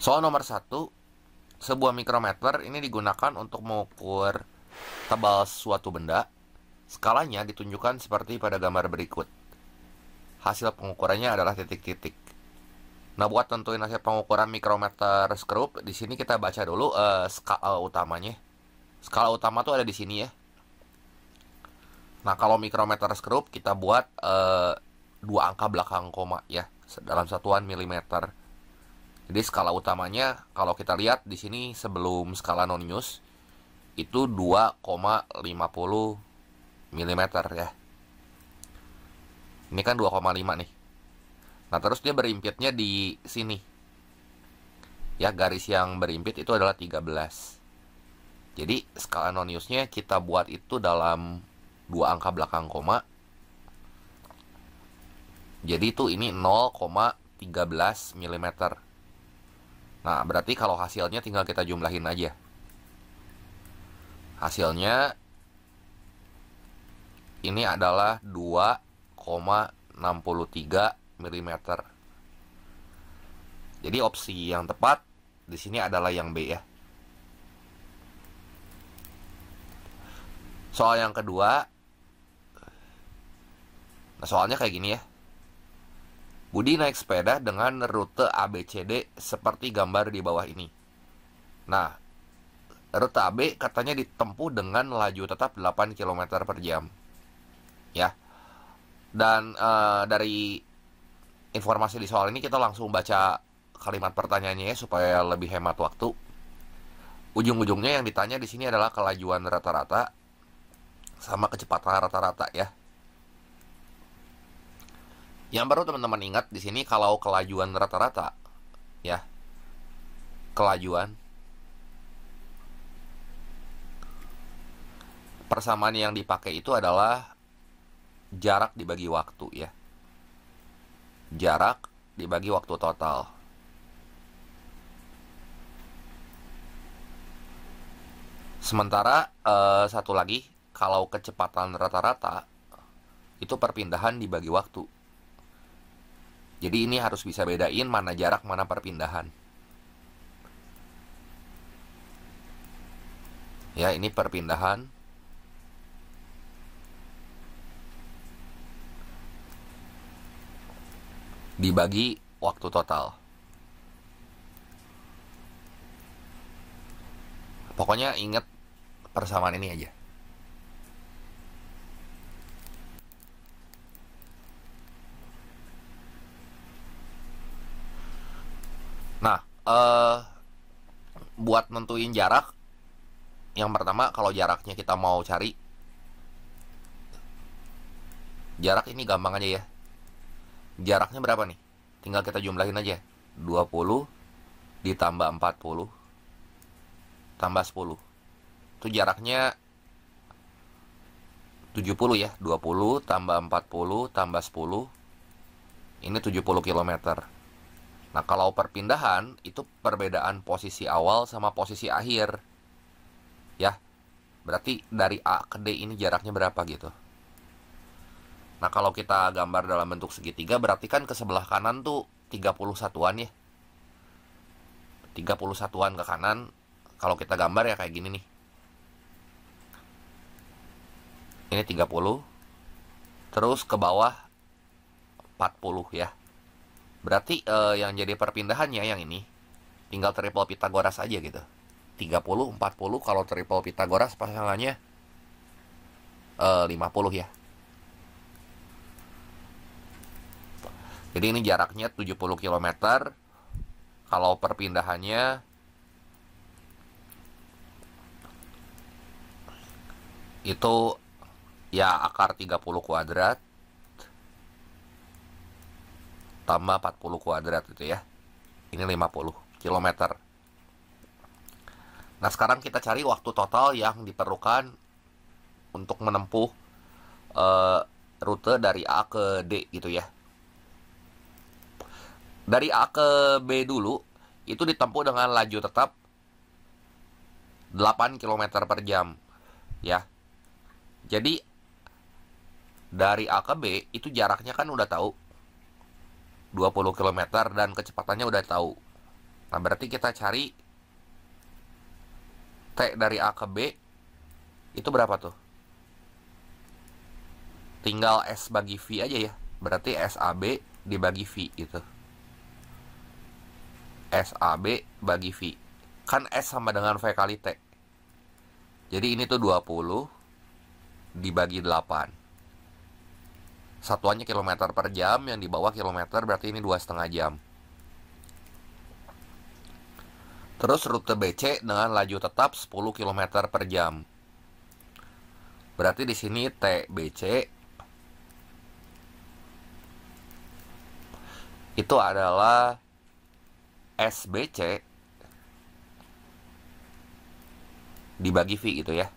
Soal nomor 1, sebuah mikrometer ini digunakan untuk mengukur tebal suatu benda. Skalanya ditunjukkan seperti pada gambar berikut. Hasil pengukurannya adalah titik-titik. Nah, buat tentuin hasil pengukuran mikrometer skrup, di sini kita baca dulu skala utamanya. Skala utama tuh ada di sini ya. Nah, kalau mikrometer skrup kita buat 2 angka belakang koma ya, dalam satuan milimeter. Jadi skala utamanya kalau kita lihat di sini sebelum skala nonius itu 2,50 mm ya. Ini kan 2,5 nih. Nah, terus dia berimpitnya di sini. Ya, garis yang berimpit itu adalah 13. Jadi skala noniusnya kita buat itu dalam 2 angka belakang koma. Jadi itu ini 0,13 mm. Nah, berarti kalau hasilnya tinggal kita jumlahin aja. Hasilnya ini adalah 2,63 mm. Jadi opsi yang tepat di sini adalah yang B ya. Soal yang kedua. Nah, soalnya kayak gini ya. Budi naik sepeda dengan rute ABCD seperti gambar di bawah ini. Nah, rute AB katanya ditempuh dengan laju tetap 8 km per jam. Ya. Dan dari informasi di soal ini kita langsung baca kalimat pertanyaannya ya supaya lebih hemat waktu. Ujung-ujungnya yang ditanya di sini adalah kelajuan rata-rata sama kecepatan rata-rata ya. Yang baru teman-teman ingat di sini kalau kelajuan rata-rata ya. Kelajuan persamaan yang dipakai itu adalah jarak dibagi waktu ya. Jarak dibagi waktu total. Sementara satu lagi, kalau kecepatan rata-rata itu perpindahan dibagi waktu. Jadi ini harus bisa bedain mana jarak, mana perpindahan. Ya, ini perpindahan. Dibagi waktu total. Pokoknya ingat persamaan ini aja. Nah, buat nentuin jarak, yang pertama kalau jaraknya kita mau cari, jarak ini gampang aja ya. Jaraknya berapa nih? Tinggal kita jumlahin aja. 20 ditambah 40 tambah 10. Itu jaraknya 70 ya. 20 tambah 40 tambah 10. Ini 70 km. Nah, kalau perpindahan itu perbedaan posisi awal sama posisi akhir. Ya. Berarti dari A ke D ini jaraknya berapa gitu. Nah, kalau kita gambar dalam bentuk segitiga berarti kan ke sebelah kanan tuh 30 satuan ya. 30 satuan ke kanan. Kalau kita gambar ya kayak gini nih. Ini 30. Terus ke bawah 40 ya. Berarti yang jadi perpindahannya yang ini tinggal triple Pitagoras aja gitu. 30, 40 kalau triple Pitagoras pasangannya 50 ya. Jadi ini jaraknya 70 km. Kalau perpindahannya itu ya akar 30 kuadrat tambah 40 kuadrat gitu ya. Ini 50 km. Nah, sekarang kita cari waktu total yang diperlukan untuk menempuh rute dari A ke D gitu ya. Dari A ke B dulu itu ditempuh dengan laju tetap 8 km per jam ya. Jadi dari A ke B itu jaraknya kan udah tahu 20 km dan kecepatannya udah tahu. Nah, berarti kita cari T dari A ke B itu berapa tuh? Tinggal S bagi V aja ya. Berarti SAB dibagi V gitu. SAB bagi V. Kan S sama dengan V kali T. Jadi ini tuh 20 dibagi 8. Satuannya kilometer per jam, yang di bawah kilometer, berarti ini 2,5 jam. Terus rute BC dengan laju tetap 10 km per jam. Berarti di sini TBC itu adalah SBC dibagi V gitu ya.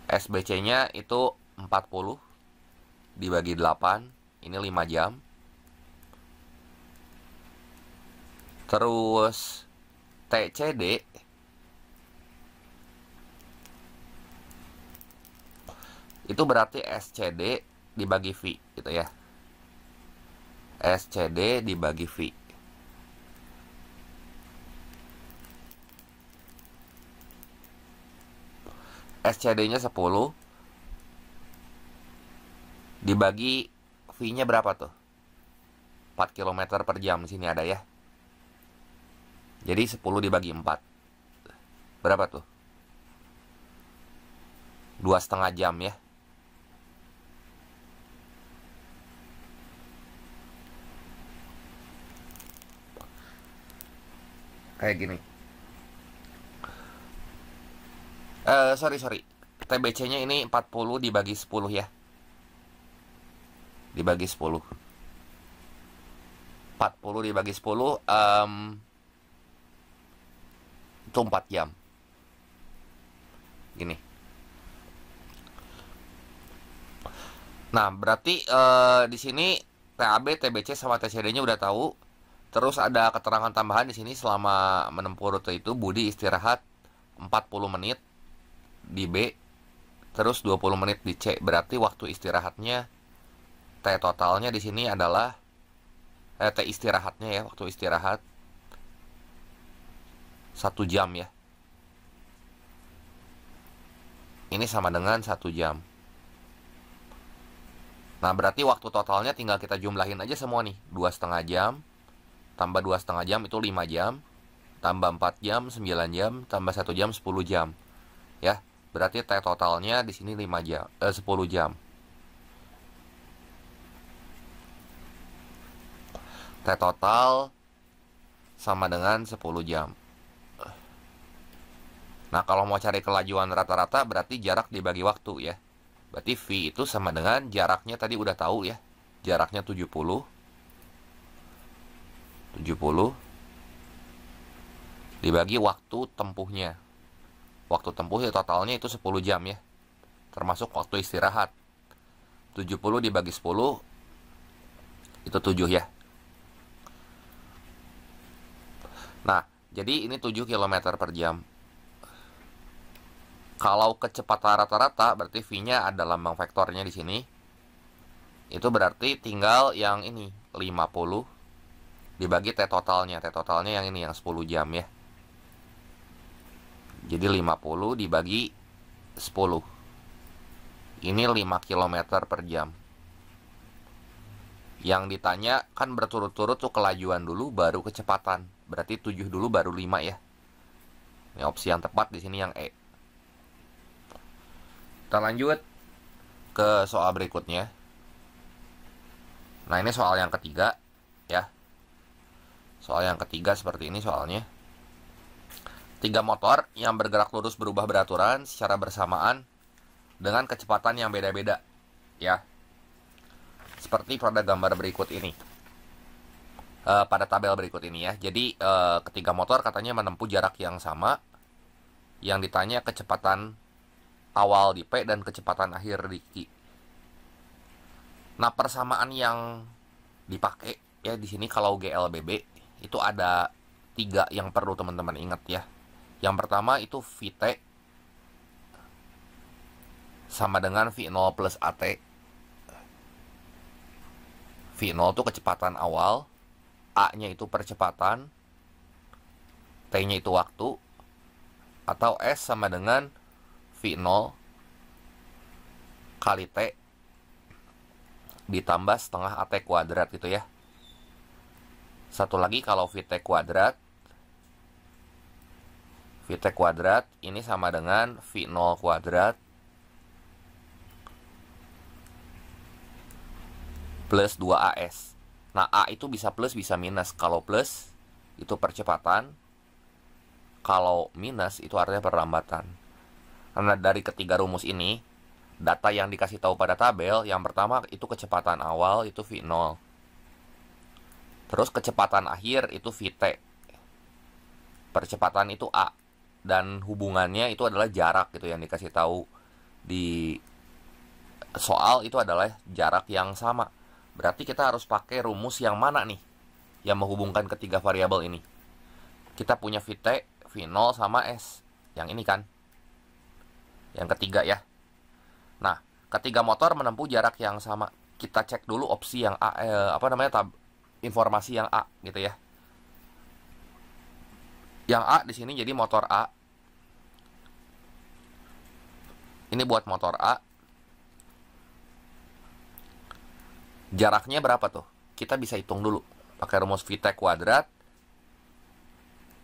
SBC-nya itu 40 dibagi 8, ini 5 jam. Terus TCD itu berarti SCD dibagi V gitu ya. SCD dibagi V. SCD-nya 10 dibagi V-nya berapa tuh? 4 km per jam, sini ada ya. Jadi 10 dibagi 4. Berapa tuh? 2,5 jam ya. Kayak gini. Sorry. TBC-nya ini 40 dibagi 10 ya. Dibagi 10. 40 dibagi 10 itu 4 jam. Gini. Nah, berarti di sini TAB, TBC sama TCD-nya udah tahu. Terus ada keterangan tambahan di sini, selama menempuh rute itu Budi istirahat 40 menit di B, terus 20 menit di C. Berarti waktu istirahatnya, T totalnya di sini adalah T istirahatnya ya, waktu istirahat 1 jam ya. Ini sama dengan 1 jam. Nah, berarti waktu totalnya tinggal kita jumlahin aja semua nih. 2,5 jam tambah 2,5 jam itu 5 jam, tambah 4 jam 9 jam, tambah 1 jam 10 jam. Ya, berarti T totalnya di sini 10 jam. T total sama dengan 10 jam. Nah, kalau mau cari kelajuan rata-rata berarti jarak dibagi waktu ya. Berarti V itu sama dengan jaraknya tadi udah tahu ya. Jaraknya 70 dibagi waktu tempuhnya. Waktu tempuh ya totalnya itu 10 jam ya. Termasuk waktu istirahat. 70 dibagi 10 itu 7 ya. Nah, jadi ini 7 km per jam. Kalau kecepatan rata-rata berarti V-nya ada lambang vektornya di sini. Itu berarti tinggal yang ini 50 dibagi T totalnya. T totalnya yang ini, yang 10 jam ya. Jadi 50 dibagi 10. Ini 5 km per jam. Yang ditanya kan berturut-turut tuh kelajuan dulu baru kecepatan. Berarti 7 dulu baru 5 ya. Ini opsi yang tepat di sini yang E. Kita lanjut ke soal berikutnya. Nah, ini soal yang ketiga ya. Soal yang ketiga seperti ini soalnya. 3 motor yang bergerak lurus berubah beraturan secara bersamaan dengan kecepatan yang beda-beda ya. Seperti pada gambar berikut ini. Pada tabel berikut ini ya. Jadi ketiga motor katanya menempuh jarak yang sama. Yang ditanya kecepatan awal di P dan kecepatan akhir di Q. Nah, persamaan yang dipakai ya di sini kalau GLBB itu ada 3 yang perlu teman-teman ingat ya. Yang pertama itu VT sama dengan V0 plus AT. V0 itu kecepatan awal, A-nya itu percepatan, T-nya itu waktu, atau S sama dengan V0 kali T ditambah setengah AT kuadrat gitu ya. Satu lagi kalau VT kuadrat ini sama dengan V0 kuadrat plus 2AS. Nah, A itu bisa plus bisa minus. Kalau plus itu percepatan, kalau minus itu artinya perlambatan. Karena dari ketiga rumus ini, data yang dikasih tahu pada tabel, yang pertama itu kecepatan awal itu V0. Terus kecepatan akhir itu VT. Percepatan itu A. Dan hubungannya itu adalah jarak gitu yang dikasih tahu di soal, itu adalah jarak yang sama. Berarti kita harus pakai rumus yang mana nih yang menghubungkan ketiga variabel ini. Kita punya VT, V0 sama S. Yang ini kan. Yang ketiga ya. Nah, ketiga motor menempuh jarak yang sama. Kita cek dulu opsi yang A, informasi yang A gitu ya. Yang A di sini jadi motor A. Ini buat motor A. Jaraknya berapa tuh? Kita bisa hitung dulu. Pakai rumus VT kuadrat.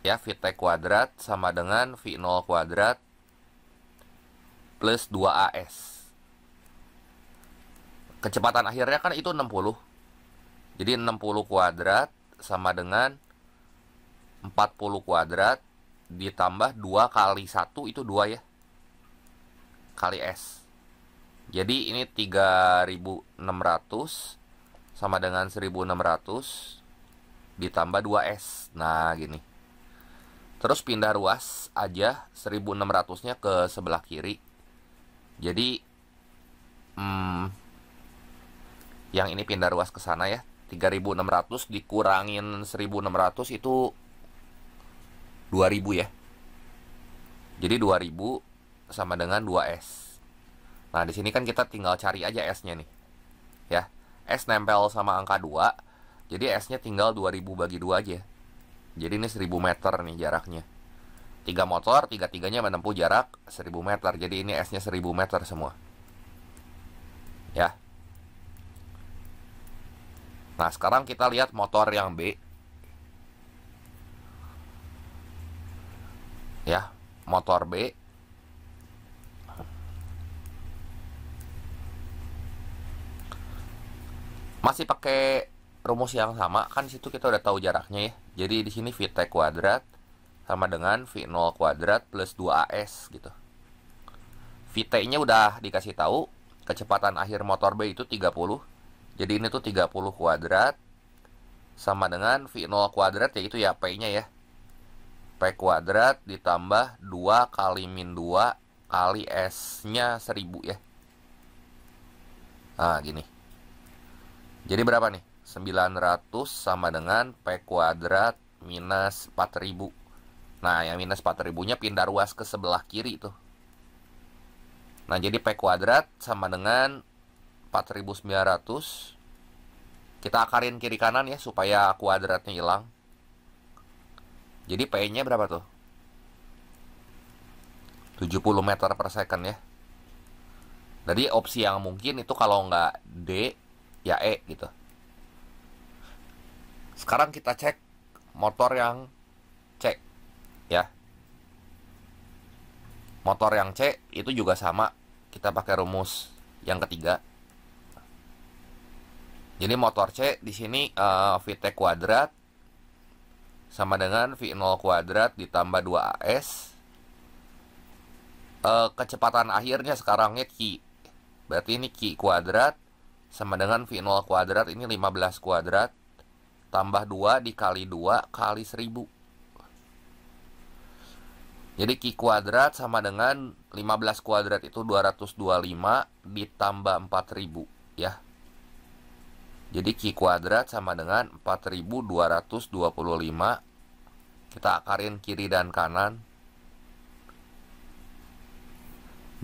Ya, VT kuadrat sama dengan V0 kuadrat plus 2AS. Kecepatan akhirnya kan itu 60. Jadi 60 kuadrat sama dengan 40 kuadrat ditambah 2 kali 1 itu 2 ya. Kali S. Jadi ini 3600 sama dengan 1600 ditambah 2S. Nah, gini. Terus pindah ruas aja 1600-nya ke sebelah kiri. Jadi yang ini pindah ruas ke sana ya. 3600 dikurangin 1600 itu 2000 ya. Jadi 2000 sama dengan 2S. Nah, di sini kan kita tinggal cari aja S-nya nih. Ya. S nempel sama angka 2. Jadi S-nya tinggal 2000 bagi 2 aja. Jadi ini 1000 meter nih jaraknya. 3 motor, tiga-tiganya menempuh jarak 1000 meter. Jadi ini S-nya 1000 meter semua. Ya. Nah, sekarang kita lihat motor yang B. Ya, motor B. Masih pakai rumus yang sama, kan situ kita udah tahu jaraknya ya. Jadi di sini VT kuadrat sama dengan V0 kuadrat plus 2AS gitu. VT-nya udah dikasih tahu, kecepatan akhir motor B itu 30. Jadi ini tuh 30 kuadrat sama dengan V0 kuadrat, yaitu ya P-nya ya. P kuadrat ditambah 2 kali min 2 kali S-nya 1000 ya. Nah, gini. Jadi berapa nih? 900 sama dengan P kuadrat minus 4000. Nah, yang minus 4000-nya pindah ruas ke sebelah kiri tuh. Nah, jadi P kuadrat sama dengan 4900. Kita akarin kiri kanan ya supaya kuadratnya hilang. Jadi P-nya berapa tuh? 70 meter per second ya. Jadi opsi yang mungkin itu kalau nggak D, ya E gitu. Sekarang kita cek motor yang C ya. Motor yang C itu juga sama. Kita pakai rumus yang ketiga. Jadi motor C di sini VT kuadrat sama dengan V0 kuadrat ditambah 2AS. Kecepatan akhirnya sekarangnya Q. Berarti ini Q kuadrat sama dengan V0 kuadrat ini 15 kuadrat tambah 2 dikali 2 kali 1000. Jadi Q kuadrat sama dengan 15 kuadrat itu 225 ditambah 4000 ya. Jadi Q kuadrat sama dengan 4225. Kita akarin kiri dan kanan.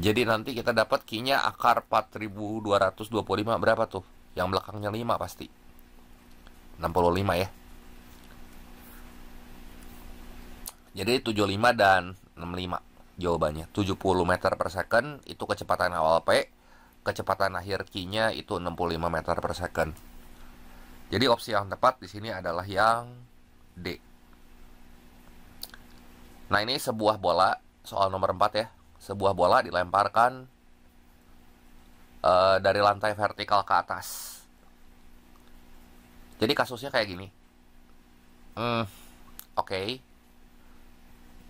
Jadi nanti kita dapat Q-nya akar 4225 berapa tuh? Yang belakangnya 5 pasti. 65 ya. Jadi 75 dan 65 jawabannya. 70 meter per second itu kecepatan awal P, kecepatan akhir Q-nya itu 65 meter per second. Jadi opsi yang tepat di sini adalah yang D. Nah, ini sebuah bola, soal nomor 4 ya. Sebuah bola dilemparkan dari lantai vertikal ke atas. Jadi kasusnya kayak gini. Oke.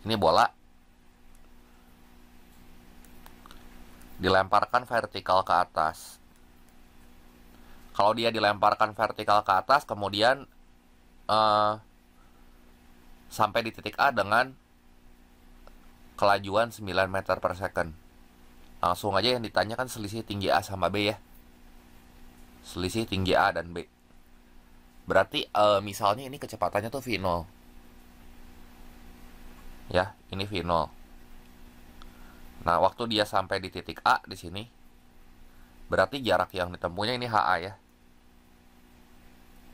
Ini bola dilemparkan vertikal ke atas. Kalau dia dilemparkan vertikal ke atas, kemudian sampai di titik A dengan kelajuan 9 meter per second. Langsung aja yang ditanya kan selisih tinggi A sama B ya. Selisih tinggi A dan B. Berarti misalnya ini kecepatannya tuh V0. Ya, ini V0. Nah, waktu dia sampai di titik A di sini, berarti jarak yang ditempuhnya ini HA ya.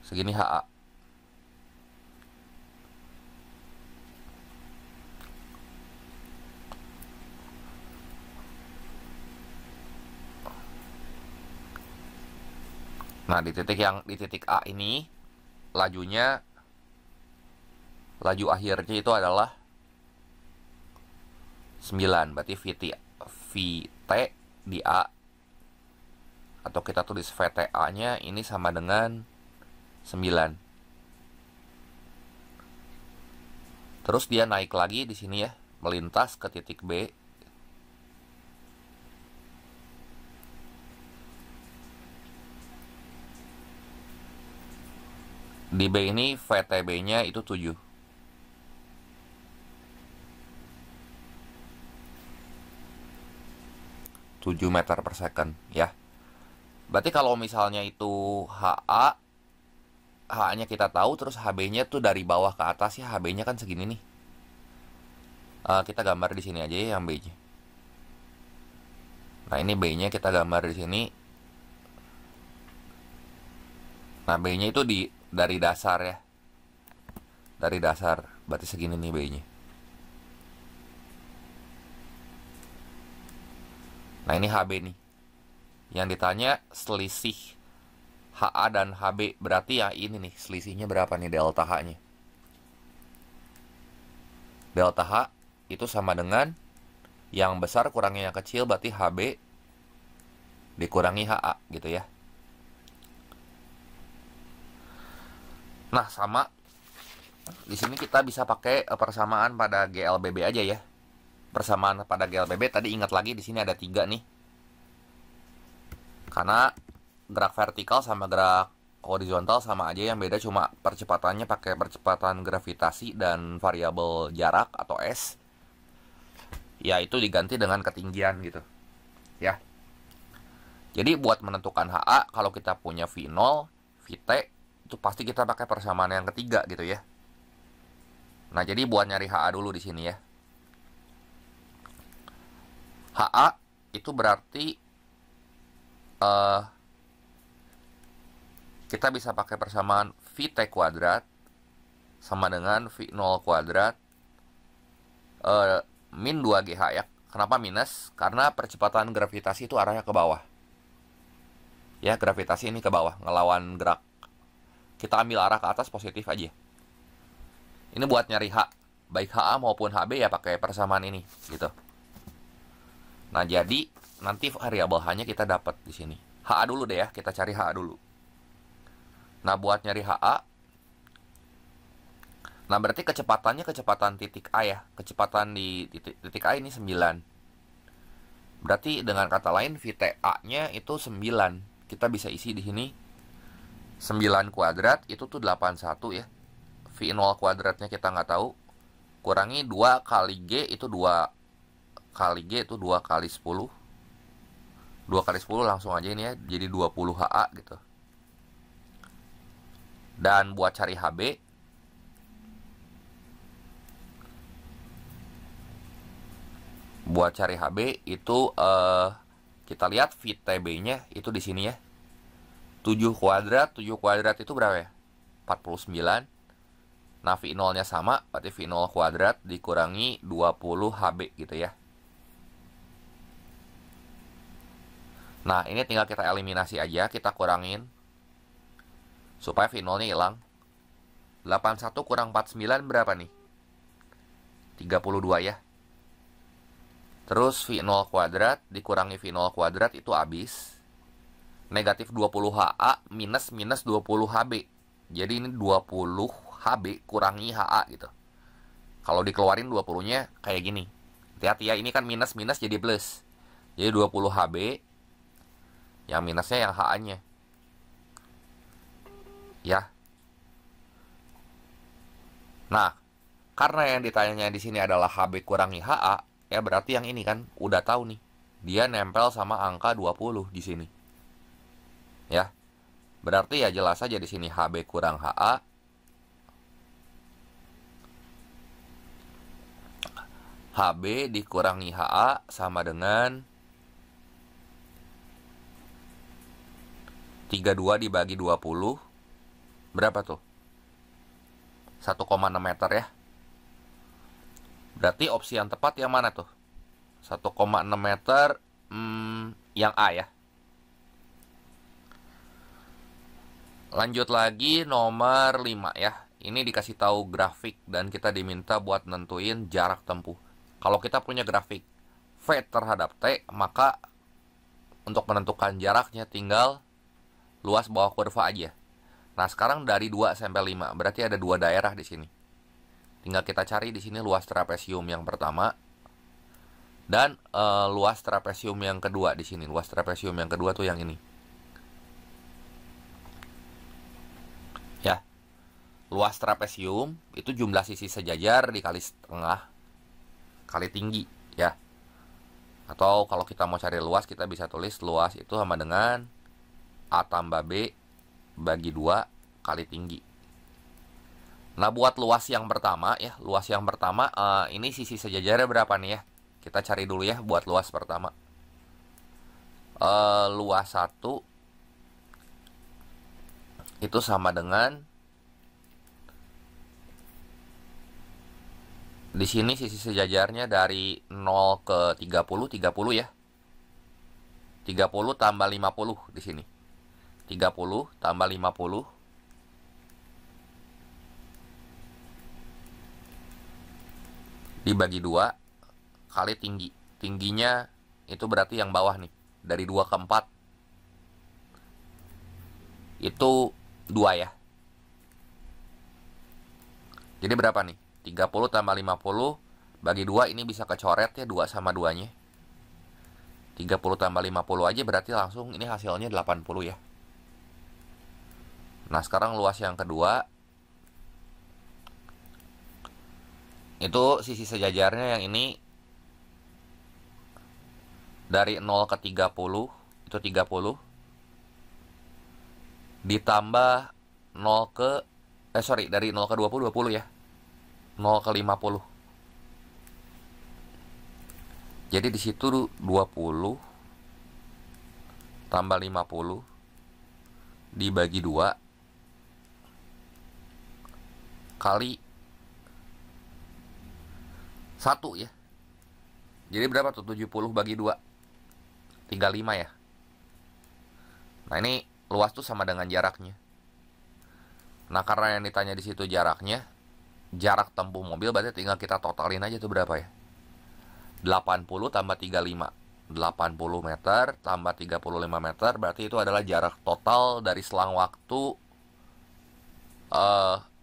Segini HA. Nah, di titik A ini laju akhirnya itu adalah 9. Berarti VT di A, atau kita tulis VTA-nya ini sama dengan 9. Terus dia naik lagi di sini ya, melintas ke titik B. Di B ini VTB-nya itu 7. Meter per second ya. Berarti kalau misalnya itu HA-nya kita tahu, terus HB-nya tuh dari bawah ke atas ya, HB-nya kan segini nih. Kita gambar di sini aja ya yang B-nya. Nah, ini B-nya kita gambar di sini. Nah, B-nya itu dari dasar ya. Dari dasar, berarti segini nih B-nya. Nah, ini HB nih. Yang ditanya selisih HA dan HB, berarti ya ini nih, selisihnya berapa nih delta H-nya. Delta H itu sama dengan yang besar kurangi yang kecil, berarti HB dikurangi HA gitu ya. Nah, sama di sini kita bisa pakai persamaan pada GLBB aja ya. Persamaan pada GLBB tadi ingat lagi di sini ada 3 nih. Karena gerak vertikal sama gerak horizontal sama aja, yang beda cuma percepatannya pakai percepatan gravitasi dan variabel jarak atau S. Ya, itu diganti dengan ketinggian gitu. Ya. Jadi buat menentukan HA, kalau kita punya V0, VT, itu pasti kita pakai persamaan yang ketiga gitu ya. Nah, jadi buat nyari HA dulu di sini ya. HA itu berarti kita bisa pakai persamaan VT kuadrat sama dengan V0 kuadrat min 2GH ya. Kenapa minus? Karena percepatan gravitasi itu arahnya ke bawah. Ya, gravitasi ini ke bawah, ngelawan gerak. Kita ambil arah ke atas positif aja. Ini buat nyari H, baik HA maupun HB ya pakai persamaan ini gitu. Nah, jadi nanti variabel H-nya kita dapat di sini. HA dulu deh ya, kita cari HA dulu. Nah, buat nyari HA, nah berarti kecepatannya kecepatan titik A ya. Kecepatan di titik A ini 9. Berarti dengan kata lain VTA-nya itu 9. Kita bisa isi di sini 9 kuadrat itu tuh 81 ya. V0 kuadratnya kita nggak tahu. Kurangi 2 kali G itu 2 kali G itu 2 kali 10. 2 kali 10 langsung aja ini ya, jadi 20 HA gitu. Dan buat cari HB, itu kita lihat VTB-nya itu di sini ya. 7 kuadrat itu berapa ya? 49. Nah, V0-nya sama, berarti V0 kuadrat dikurangi 20 HB gitu ya. Nah, ini tinggal kita eliminasi aja, kita kurangin supaya V0-nya hilang. 81 kurang 49 berapa nih? 32 ya. Terus V0 kuadrat dikurangi V0 kuadrat itu habis. Negatif 20 HA minus 20 HB. Jadi ini 20 HB kurangi HA gitu. Kalau dikeluarin 20-nya kayak gini. Hati-hati ya, ini kan minus jadi plus. Jadi 20 HB, yang minusnya yang HA-nya. Ya. Nah, karena yang ditanyanya di sini adalah HB kurangi HA, ya berarti yang ini kan udah tahu nih. Dia nempel sama angka 20 di sini. Ya. Berarti ya jelas aja di sini HB kurang HA. HB dikurangi HA sama dengan 32 dibagi 20. Berapa tuh? 1,6 meter ya. Berarti opsi yang tepat yang mana tuh? 1,6 meter yang A ya. Lanjut lagi nomor 5 ya. Ini dikasih tahu grafik dan kita diminta buat nentuin jarak tempuh. Kalau kita punya grafik V terhadap T, maka untuk menentukan jaraknya tinggal luas bawah kurva aja. Nah, sekarang dari 2 sampai 5, berarti ada 2 daerah di sini. Tinggal kita cari di sini luas trapesium yang pertama dan luas trapesium yang kedua di sini. Luas trapesium yang kedua tuh yang ini. Ya. Luas trapesium itu jumlah sisi sejajar dikali setengah kali tinggi ya. Atau kalau kita mau cari luas, kita bisa tulis luas itu sama dengan A tambah B bagi 2 kali tinggi. Nah, buat luas yang pertama ya, luas yang pertama ini sisi sejajarnya berapa nih ya? Kita cari dulu ya buat luas pertama. Luas 1 itu sama dengan, di sini sisi sejajarnya dari 0 ke 30, 30 ya. 30 tambah 50 di sini. 30 tambah 50 dibagi 2 kali tinggi. Tingginya itu berarti yang bawah nih. Dari 2 ke 4 itu 2 ya. Jadi berapa nih? 30 tambah 50 bagi 2, ini bisa kecoret ya 2 sama 2-nya. 30 tambah 50 aja berarti langsung ini hasilnya 80 ya. Nah, sekarang luas yang kedua. Itu sisi sejajarnya yang ini dari 0 ke 30 itu 30 ditambah 0 ke dari 0 ke 20 ya. 0 ke 50. Jadi di situ 20 tambah 50 dibagi 2 kali 1 ya. Jadi berapa tuh 70 bagi 2? 35 ya. Nah, ini luas tuh sama dengan jaraknya. Nah, karena yang ditanya di situ jaraknya, jarak tempuh mobil, berarti tinggal kita totalin aja tuh berapa ya. 80 tambah 35. 80 meter tambah 35 meter, berarti itu adalah jarak total dari selang waktu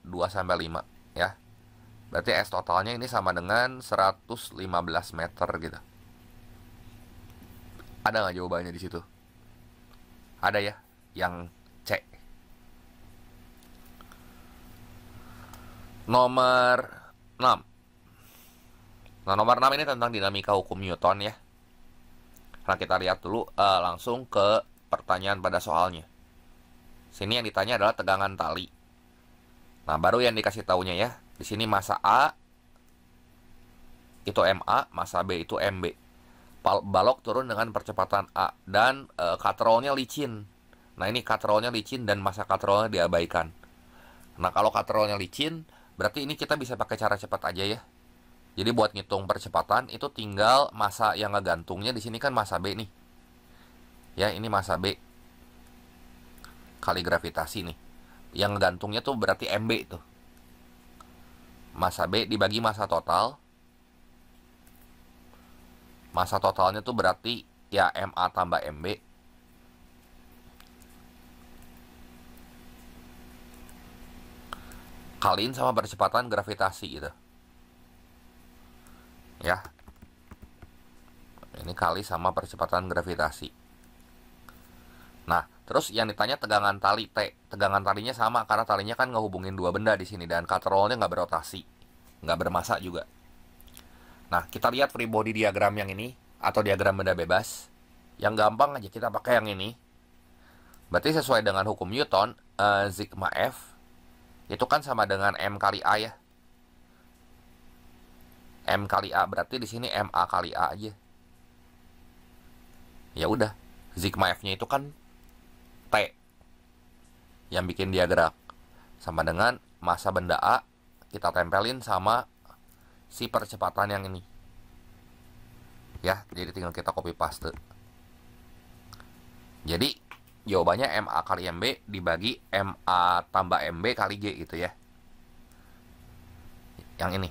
2 sampai 5 ya. Berarti S totalnya ini sama dengan 115 meter gitu. Ada nggak jawabannya di situ? Ada ya, yang C. Nomor 6. Nah, nomor 6 ini tentang dinamika hukum Newton ya. Nah, kita lihat dulu langsung ke pertanyaan pada soalnya. Sini yang ditanya adalah tegangan tali. Nah, baru yang dikasih taunya ya. Di sini massa A itu MA, massa B itu MB. Balok turun dengan percepatan A dan katrolnya licin. Nah, ini katrolnya licin dan massa katrolnya diabaikan. Nah, kalau katrolnya licin, Berarti ini kita bisa pakai cara cepat aja ya. Jadi buat ngitung percepatan itu tinggal massa yang ngegantungnya di sini kan massa B nih. Ya, ini massa B kali gravitasi nih. Yang ngegantungnya tuh berarti MB tuh. Massa B dibagi massa total. Massa totalnya tuh berarti ya MA tambah MB. Kaliin sama percepatan gravitasi gitu. Ya. Ini kali sama percepatan gravitasi. Nah, terus yang ditanya tegangan tali T. Tegangan talinya sama karena talinya kan ngehubungin dua benda di sini dan cutter rollnya nggak berotasi, nggak bermassa juga. Nah, kita lihat free body diagram yang ini atau diagram benda bebas. Yang gampang aja kita pakai yang ini. Berarti sesuai dengan hukum Newton, sigma F itu kan sama dengan M kali A ya. M kali A berarti di sini MA kali A aja. Ya udah, sigma F-nya itu kan T yang bikin dia gerak, sama dengan massa benda A kita tempelin sama si percepatan yang ini. Ya, jadi tinggal kita copy paste. Jadi jawabannya MA kali MB dibagi MA tambah MB kali G gitu ya. Yang ini.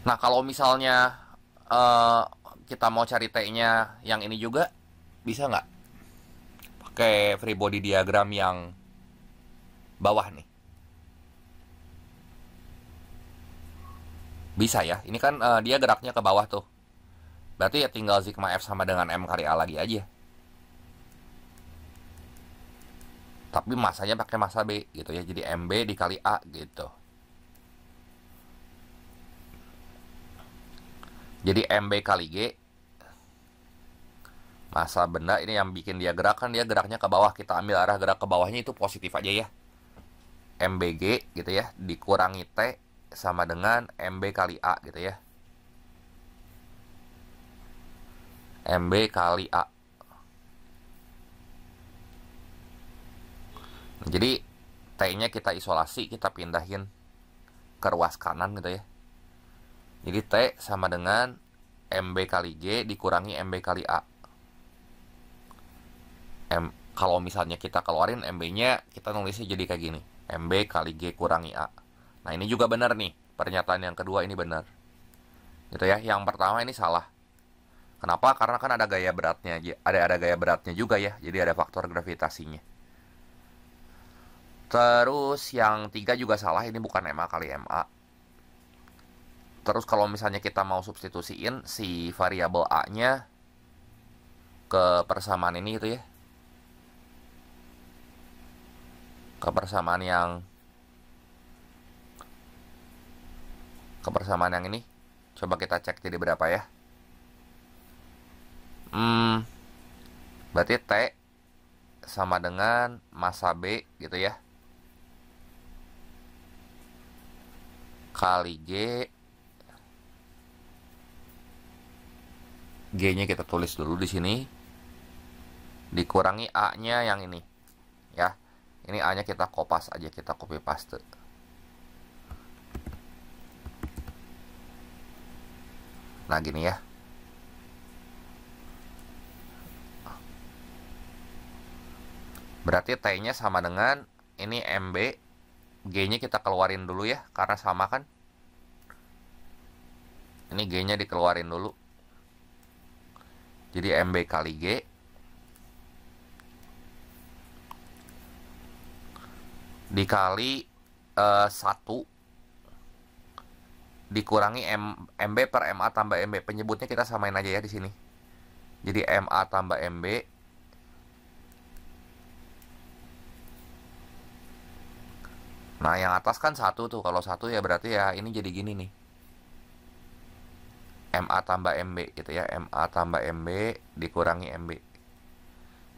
Nah, kalau misalnya kita mau cari T-nya yang ini juga, bisa nggak? Pakai free body diagram yang bawah nih. Bisa ya, ini kan dia geraknya ke bawah tuh. Berarti ya tinggal sigma F sama dengan M kali A lagi aja. Tapi massanya pakai massa B gitu ya, jadi MB dikali A gitu. Jadi MB kali G, massa benda ini yang bikin dia gerak kan, dia geraknya ke bawah. Kita ambil arah gerak ke bawahnya itu positif aja ya. MBG gitu ya, dikurangi T sama dengan MB kali A gitu ya. MB kali A. Jadi T-nya kita isolasi, kita pindahin ke ruas kanan gitu ya. Jadi T sama dengan MB kali G dikurangi MB kali A. Kalau misalnya kita keluarin MB-nya, kita nulisnya jadi kayak gini. MB kali G kurangi A. Nah, ini juga benar nih. Pernyataan yang kedua ini benar. Gitu ya. Yang pertama ini salah. Kenapa? Karena kan ada gaya beratnya. Ada gaya beratnya juga ya. Jadi ada faktor gravitasinya. Terus yang tiga juga salah. Ini bukan MA kali MA. Terus kalau misalnya kita mau substitusiin si variabel A-nya ke persamaan ini gitu ya. Ke persamaan yang ini. Coba kita cek jadi berapa ya. Berarti T sama dengan massa B gitu ya. Kali G. G-nya kita tulis dulu di sini. Dikurangi A-nya yang ini. Ya. Ini A-nya kita kopas aja, kita copy paste. Nah, gini ya. Berarti T-nya sama dengan ini MB. G-nya kita keluarin dulu ya, karena sama kan. Ini G-nya dikeluarin dulu. Jadi MB kali G dikali 1 dikurangi MB per MA tambah MB. Penyebutnya kita samain aja ya di sini. Jadi MA tambah MB nah, yang atas kan 1 tuh. Kalau 1 ya berarti ya ini jadi gini nih. MA tambah MB gitu ya. MA tambah MB dikurangi MB.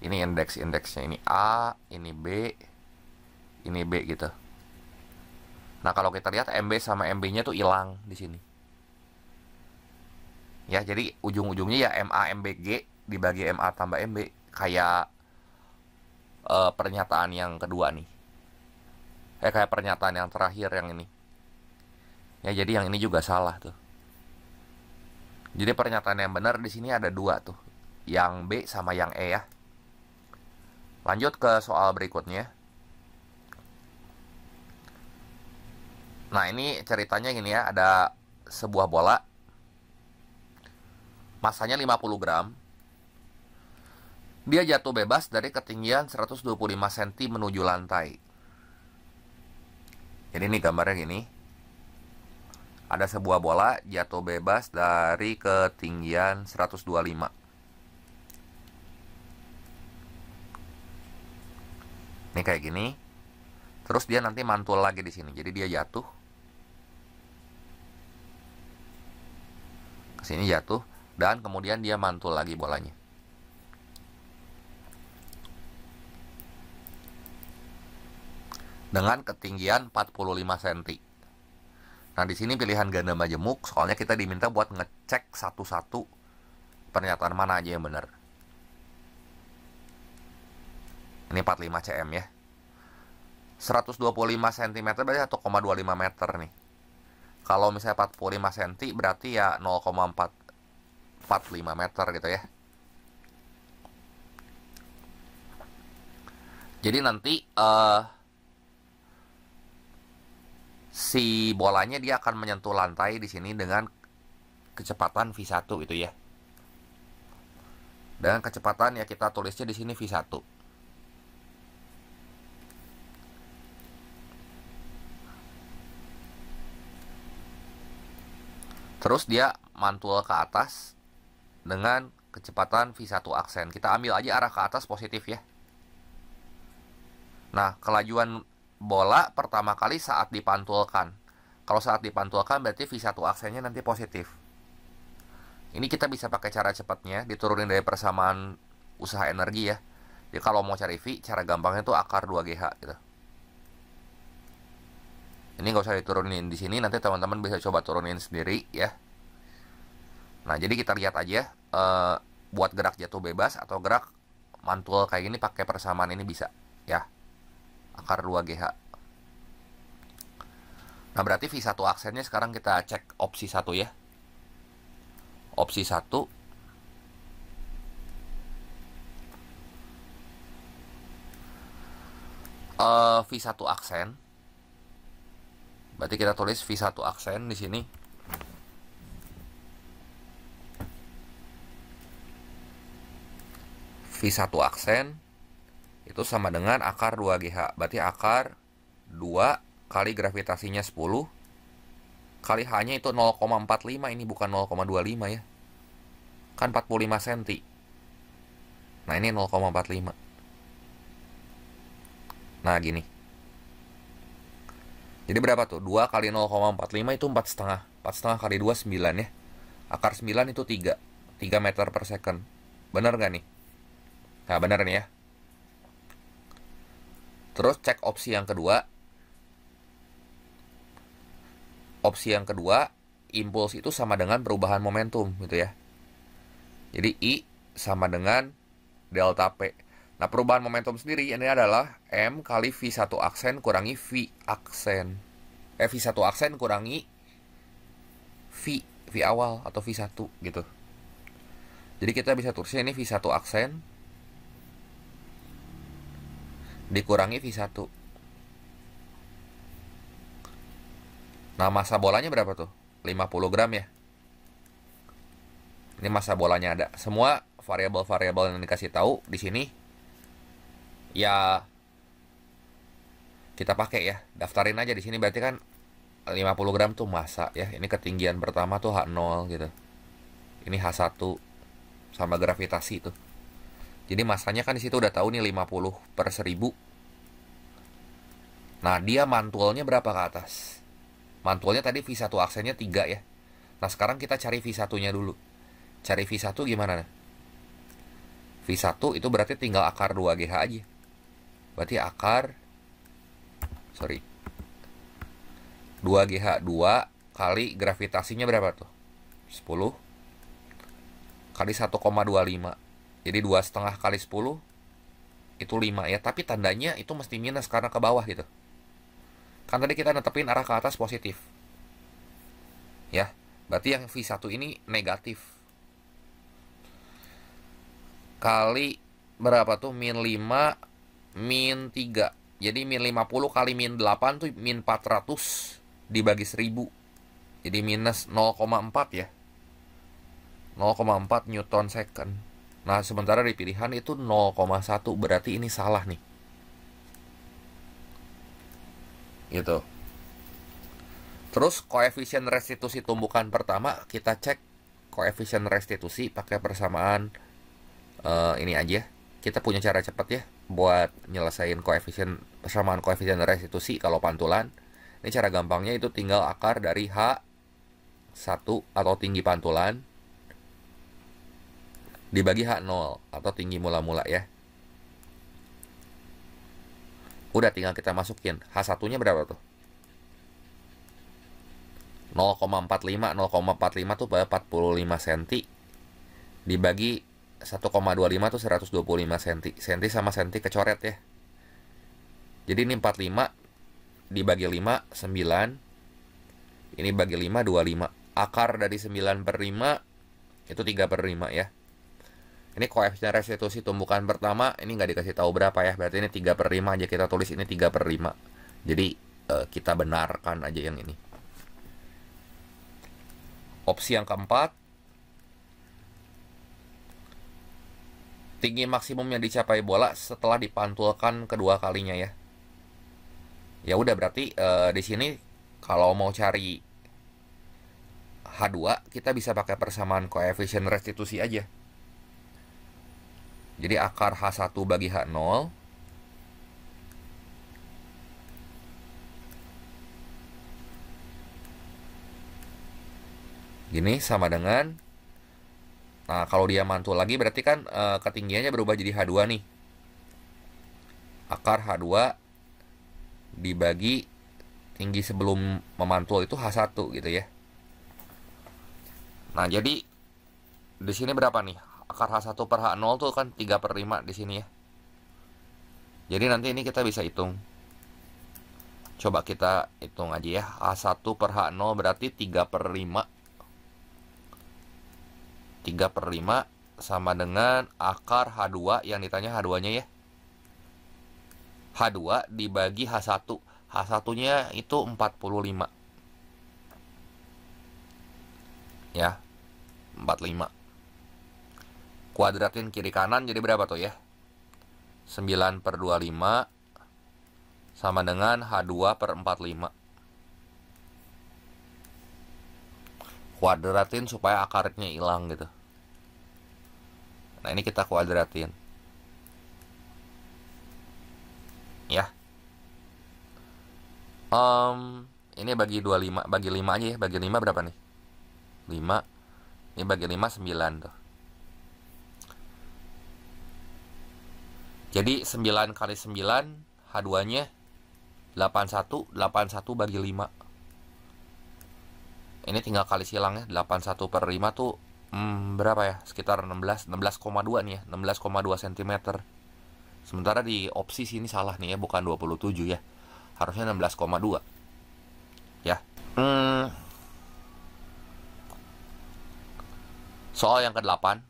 Ini indeksnya. Ini A, ini B, ini B gitu. Nah, kalau kita lihat MB sama MB-nya tuh hilang di sini. Ya, jadi ujung-ujungnya ya MA MBG dibagi MA tambah MB. Kayak pernyataan yang kedua nih. Kayak pernyataan yang terakhir yang ini. Ya, jadi yang ini juga salah tuh. Jadi pernyataan yang benar di sini ada dua tuh. Yang B sama yang E ya. Lanjut ke soal berikutnya. Nah, ini ceritanya gini ya, ada sebuah bola. Masanya 50 gram. Dia jatuh bebas dari ketinggian 125 cm menuju lantai. Jadi ini gambarnya gini. Ada sebuah bola jatuh bebas dari ketinggian 125. Ini kayak gini. Terus dia nanti mantul lagi di sini. Jadi dia jatuh. Ke sini jatuh dan kemudian dia mantul lagi bolanya. Dengan ketinggian 45 cm. Nah, di sini pilihan ganda majemuk, soalnya kita diminta buat ngecek satu-satu pernyataan mana aja yang benar. Ini 45 cm ya. 125 cm berarti 1,25 meter nih. Kalau misalnya 45 cm berarti ya 0,445 meter gitu ya. Jadi nanti si bolanya dia akan menyentuh lantai di sini dengan kecepatan V1 itu ya. Dengan kecepatan ya kita tulisnya di sini V1. Terus dia mantul ke atas dengan kecepatan V1 aksen. Kita ambil aja arah ke atas positif ya. Nah, kelajuan bola pertama kali saat dipantulkan. Kalau saat dipantulkan berarti V1 aksennya nanti positif. Ini kita bisa pakai cara cepatnya, diturunin dari persamaan usaha energi ya. Jadi kalau mau cari V, cara gampangnya itu akar 2GH gitu. Ini nggak usah diturunin di sini, nanti teman-teman bisa coba turunin sendiri ya. Nah, jadi kita lihat aja buat gerak jatuh bebas atau gerak mantul kayak gini pakai persamaan ini bisa ya. Akar 2GH. Nah, berarti V1 aksennya sekarang kita cek opsi 1 ya. Opsi 1 V1 aksen. Berarti kita tulis V1 aksen di sini. V1 aksen itu sama dengan akar 2GH. Berarti akar 2 kali gravitasinya 10 kali H-nya itu 0,45. Ini bukan 0,25 ya. Kan 45 cm. Nah, ini 0,45. Nah, gini. Jadi berapa tuh? 2 kali 0,45 itu 4,5. 4,5 kali 2, 9 ya. Akar 9 itu 3. 3 meter per second. Bener gak nih? Nah, bener nih ya. Terus cek opsi yang kedua. Opsi yang kedua, impuls itu sama dengan perubahan momentum gitu ya. Jadi I sama dengan delta P. Nah, perubahan momentum sendiri ini adalah M kali V1 aksen kurangi V aksen. V1 aksen kurangi V awal atau V1 gitu. Jadi kita bisa tulisnya ini V1 aksen dikurangi V1. Nah, massa bolanya berapa tuh? 50 gram ya. Ini massa bolanya ada. Semua variabel-variabel yang dikasih tahu di sini ya kita pakai ya. Daftarin aja di sini, berarti kan 50 gram tuh massa ya. Ini ketinggian pertama tuh H0 gitu. Ini H1 sama gravitasi tuh. Jadi massanya kan di situ udah tahu nih 50 per 1000. Nah, dia mantulnya berapa ke atas? Mantulnya tadi V1 aksennya 3 ya. Nah, sekarang kita cari V1-nya dulu. Cari V1 gimana? V1 itu berarti tinggal akar 2GH aja. Berarti akar 2GH 2 kali gravitasinya berapa tuh? 10 kali 1,25. Jadi 2,5 kali 10 itu 5 ya. Tapi tandanya itu mesti minus karena ke bawah gitu. Kan tadi kita netepin arah ke atas positif. Ya, berarti yang V1 ini negatif. Kali berapa tuh? Min 5, min 3. Jadi min 50 kali min 8 tuh min 400 dibagi 1000. Jadi minus 0,4 ya. 0,4 Newton second. Nah, sementara di pilihan itu 0,1. Berarti ini salah nih. Gitu. Terus koefisien restitusi tumbukan pertama, kita cek koefisien restitusi pakai persamaan ini aja. Kita punya cara cepat ya buat nyelesain persamaan koefisien restitusi kalau pantulan. Ini cara gampangnya itu tinggal akar dari H1 atau tinggi pantulan dibagi H0 atau tinggi mula-mula ya. Udah tinggal kita masukin. H1-nya berapa tuh? 0,45 tuh 45 cm dibagi 1,25 tuh 125 cm. Senti sama senti kecoret ya. Jadi ini 45 dibagi 5 9. Ini bagi 5 25. Akar dari 9/5 itu 3/5 ya. Ini koefisien restitusi tumbukan pertama, ini nggak dikasih tahu berapa ya. Berarti ini 3/5 aja, kita tulis ini 3/5. Jadi kita benarkan aja yang ini. Opsi yang keempat, tinggi maksimum yang dicapai bola setelah dipantulkan kedua kalinya ya. Ya udah berarti di sini kalau mau cari H2 kita bisa pakai persamaan koefisien restitusi aja. Jadi akar H1 bagi H0 gini sama dengan, nah kalau dia mantul lagi berarti kan ketinggiannya berubah jadi H2 nih. Akar H2 dibagi tinggi sebelum memantul itu H1 gitu ya. Nah jadi di sini berapa nih? Akar H1 per H0 tuh kan 3/5 di sini ya. Jadi nanti ini kita bisa hitung. Coba kita hitung aja ya. H1 per H0 berarti 3/5. 3/5 sama dengan akar H2 yang ditanya H2-nya ya. H2 dibagi H1. H1-nya itu 45. Ya, 45. Kuadratin kiri kanan jadi berapa tuh ya? 9/25 sama dengan H2 per 45. Kuadratin supaya akarnya hilang gitu. Nah ini kita kuadratin ya. Ini bagi 25, bagi 5 aja ya. Bagi 5 berapa nih? 5. Ini bagi 5 9 tuh. Jadi 9 kali 9 H2-nya 81. 81 bagi 5. Ini tinggal kali silang ya. 81/5 tuh berapa ya? Sekitar 16,2 nih ya. 16,2 cm. Sementara di opsi sini salah nih ya, bukan 27 ya. Harusnya 16,2. Ya. Soal yang ke-8.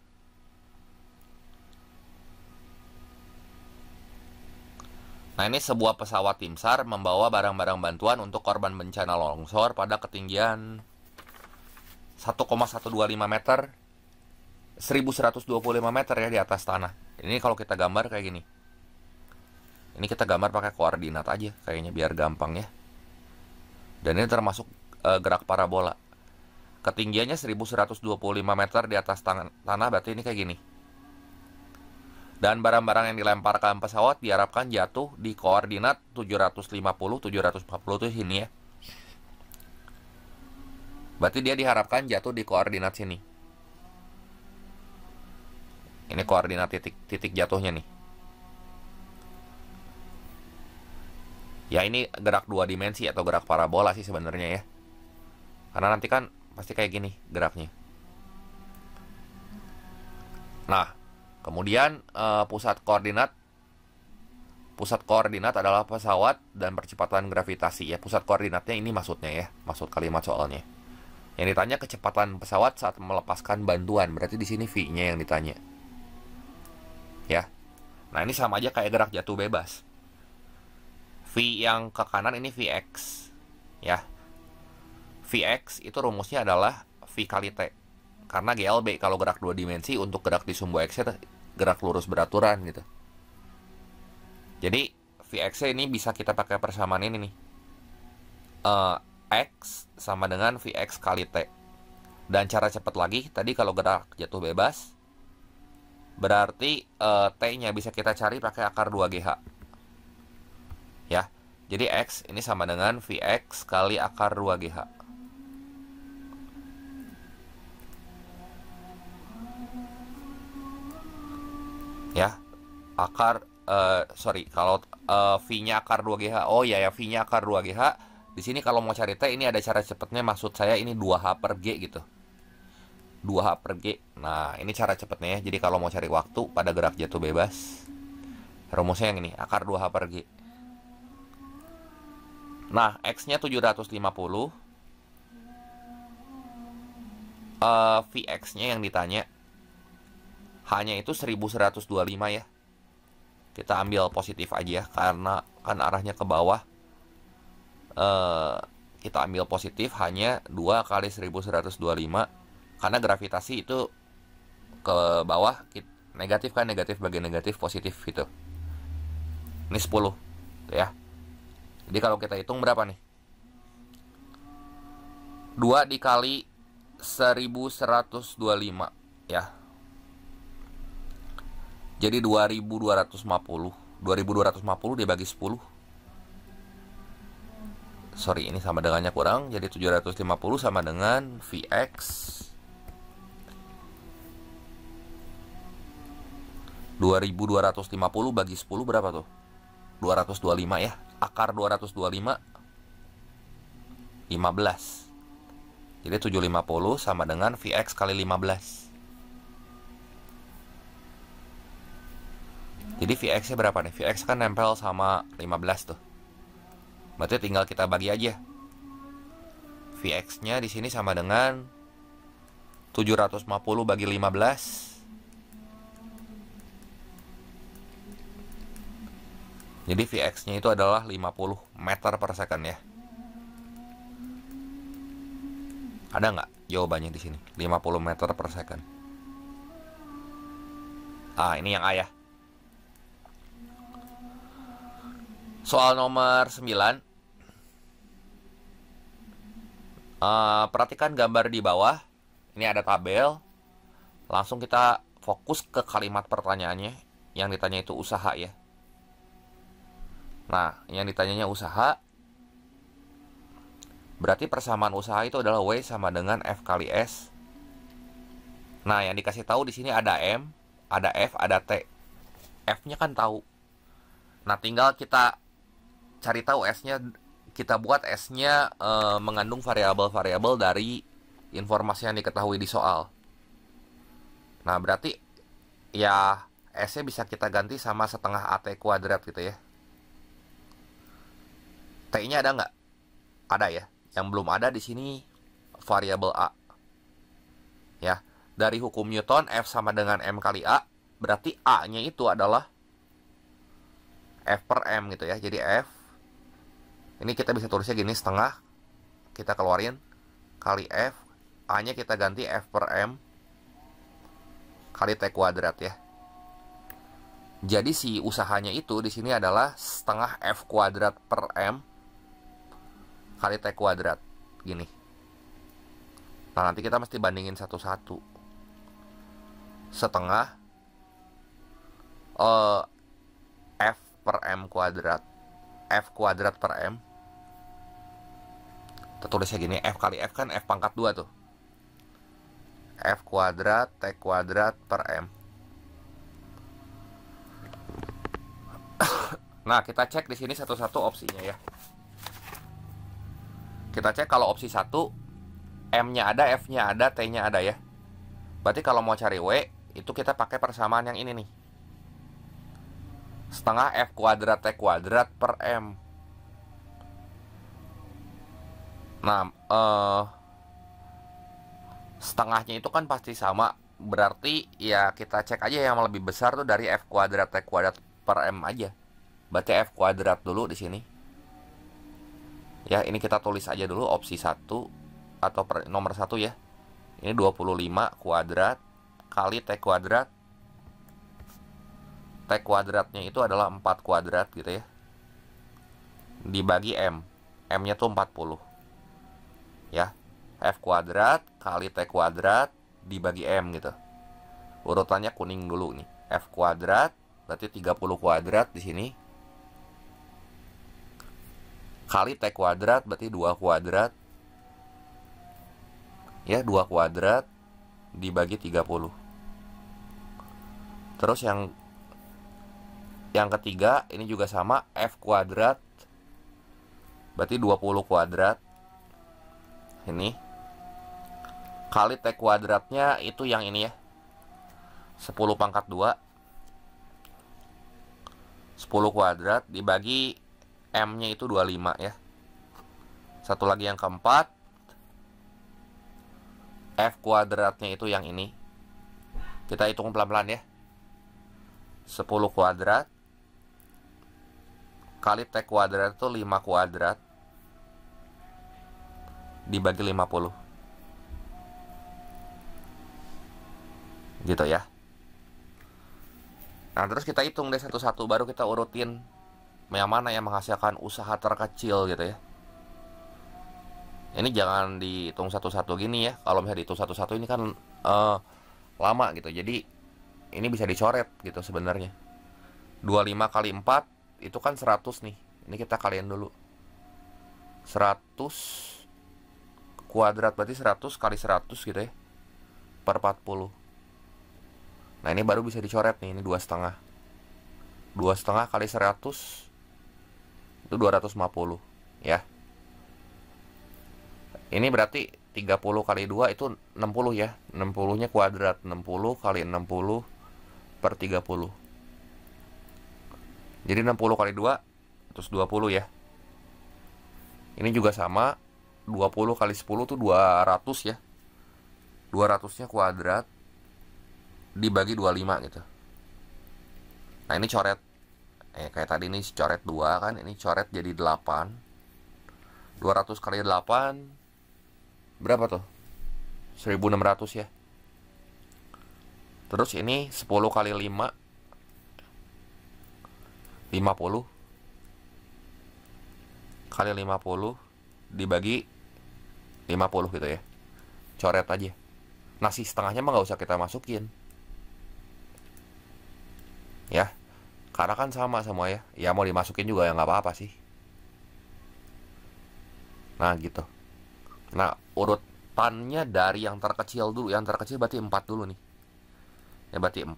Nah, ini sebuah pesawat tim SAR membawa barang-barang bantuan untuk korban bencana longsor pada ketinggian 1,125 meter, 1125 meter ya di atas tanah. Ini kalau kita gambar kayak gini. Ini kita gambar pakai koordinat aja kayaknya biar gampang ya. Dan ini termasuk gerak parabola. Ketinggiannya 1125 meter di atas tanah, berarti ini kayak gini. Dan barang-barang yang dilemparkan pesawat diharapkan jatuh di koordinat 750, 740 itu sini ya. Berarti dia diharapkan jatuh di koordinat sini. Ini koordinat titik jatuhnya nih. Ya ini gerak 2 dimensi atau gerak parabola sih sebenarnya ya. Karena nanti kan pasti kayak gini geraknya. Nah, kemudian pusat koordinat Pusat koordinat adalah pesawat dan percepatan gravitasi ya. Pusat koordinatnya ini maksudnya ya, maksud kalimat soalnya. Yang ditanya kecepatan pesawat saat melepaskan bantuan, berarti di sini V-nya yang ditanya. Ya. Nah, ini sama aja kayak gerak jatuh bebas. V yang ke kanan ini Vx. Ya. Vx itu rumusnya adalah V kali T. Karena GLB kalau gerak 2 dimensi untuk gerak di sumbu X gerak lurus beraturan gitu. Jadi Vx ini bisa kita pakai persamaan ini nih. X sama dengan Vx kali T. Dan cara cepat lagi, tadi kalau gerak jatuh bebas, berarti T-nya bisa kita cari pakai akar 2GH. Ya, jadi X ini sama dengan Vx kali akar 2GH. Ya, akar kalau V-nya akar 2GH. Oh ya, V-nya akar 2GH. Di sini kalau mau cari T, ini ada cara cepatnya. Maksud saya ini 2H per G gitu. 2H per G. Nah, ini cara cepatnya ya. Jadi kalau mau cari waktu pada gerak jatuh bebas, rumusnya yang ini, akar 2H per G. Nah, X-nya 750. Vx-nya yang ditanya. Hanya itu 1125 ya. Kita ambil positif aja karena kan arahnya ke bawah. Kita ambil positif hanya 2 kali 1125 karena gravitasi itu ke bawah negatif kan, negatif bagi negatif positif gitu. Ini 10 ya. Jadi kalau kita hitung berapa nih? 2 dikali 1125 ya. Jadi 2250. 2250 dibagi 10. Sorry, ini sama dengannya kurang. Jadi 750 sama dengan Vx. 2250 bagi 10 berapa tuh? 225 ya. Akar 225 15. Jadi 750 sama dengan Vx kali 15. Jadi Vx-nya berapa nih? Vx kan nempel sama 15 tuh. Berarti tinggal kita bagi aja. Vx-nya di sini sama dengan 750 bagi 15. Jadi Vx-nya itu adalah 50 meter per second ya. Ada nggak jawabannya di sini? 50 meter per second. Ini yang A ya. Soal nomor 9. Perhatikan gambar di bawah. Ini ada tabel. Langsung kita fokus ke kalimat pertanyaannya. Yang ditanya itu usaha ya. Nah, yang ditanyanya usaha. Berarti persamaan usaha itu adalah W sama dengan F kali S. Nah, yang dikasih tahu di sini ada M, ada F, ada T. F-nya kan tahu. Nah, tinggal kita cari tahu S-nya, kita buat S-nya mengandung variabel-variabel dari informasi yang diketahui di soal. Nah, berarti ya S-nya bisa kita ganti sama setengah AT kuadrat gitu ya. T-nya ada nggak? Ada ya. Yang belum ada di sini variabel A. Ya, dari hukum Newton F sama dengan M kali A, berarti A-nya itu adalah F per M gitu ya. Jadi F ini kita bisa tulisnya gini, setengah kita keluarin kali F, A-nya kita ganti F per M kali T kuadrat ya. Jadi si usahanya itu di sini adalah setengah F kuadrat per M kali T kuadrat gini. Nah, nanti kita mesti bandingin satu-satu. Setengah F per M kuadrat, F kuadrat per M. Kita tulisnya gini, F kali F kan F pangkat 2 tuh. F kuadrat T kuadrat per M. Nah, kita cek di sini satu-satu opsinya ya. Kita cek kalau opsi 1, M-nya ada, F-nya ada, T-nya ada ya. Berarti kalau mau cari W, itu kita pakai persamaan yang ini nih. setengah F kuadrat T kuadrat per M. Nah, setengahnya itu kan pasti sama. Berarti ya kita cek aja yang lebih besar tuh dari F kuadrat T kuadrat per M aja. Berarti F kuadrat dulu di sini. Ya, ini kita tulis aja dulu opsi 1 atau nomor 1 ya. Ini 25 kuadrat kali T kuadrat. T kuadratnya itu adalah 4 kuadrat gitu ya. Dibagi M. M-nya tuh 40. Ya. F kuadrat kali T kuadrat dibagi M gitu. Urutannya kuning dulu nih. F kuadrat berarti 30 kuadrat di sini. Kali T kuadrat berarti 2 kuadrat. Ya, 2 kuadrat dibagi 30. Terus yang ketiga ini juga sama, F kuadrat berarti 20 kuadrat. Ini kali T kuadratnya itu yang ini ya, 10 pangkat 2. 10 kuadrat dibagi M-nya itu 25 ya. Satu lagi yang keempat, F kuadratnya itu yang ini. Kita hitung pelan-pelan ya. 10 kuadrat kali T kuadrat itu 5 kuadrat dibagi 50. Gitu ya. Nah, terus kita hitung deh satu-satu, baru kita urutin yang mana yang menghasilkan usaha terkecil gitu ya. Ini jangan dihitung satu-satu gini ya. Kalau misalnya dihitung satu-satu ini kan lama gitu. Jadi ini bisa dicoret gitu sebenarnya. 25 kali 4 itu kan 100 nih. Ini kita kalian dulu. 100 kuadrat berarti 100 kali 100 gitu ya. Per 40. Nah, ini baru bisa dicoret nih. Ini 2,5. 2,5 kali 100 itu 250 ya. Ini berarti 30 kali 2 itu 60 ya. 60-nya kuadrat. 60 kali 60 per 30. Jadi 60 kali 2 terus 20 ya. Ini juga sama. 20 kali 10 itu 200 ya. 200-nya kuadrat dibagi 25 gitu. Nah, ini coret. Kayak tadi ini coret 2 kan. Ini coret jadi 8. 200 kali 8 berapa tuh? 1600 ya. Terus ini 10 kali 5 50 kali 50 dibagi 50 gitu ya. Coret aja. Nasi setengahnya mah gak usah kita masukin ya, karena kan sama semua ya. Ya mau dimasukin juga ya nggak apa-apa sih. Nah gitu. Nah, urutannya dari yang terkecil dulu. Yang terkecil berarti 4 dulu nih. Ya berarti 4.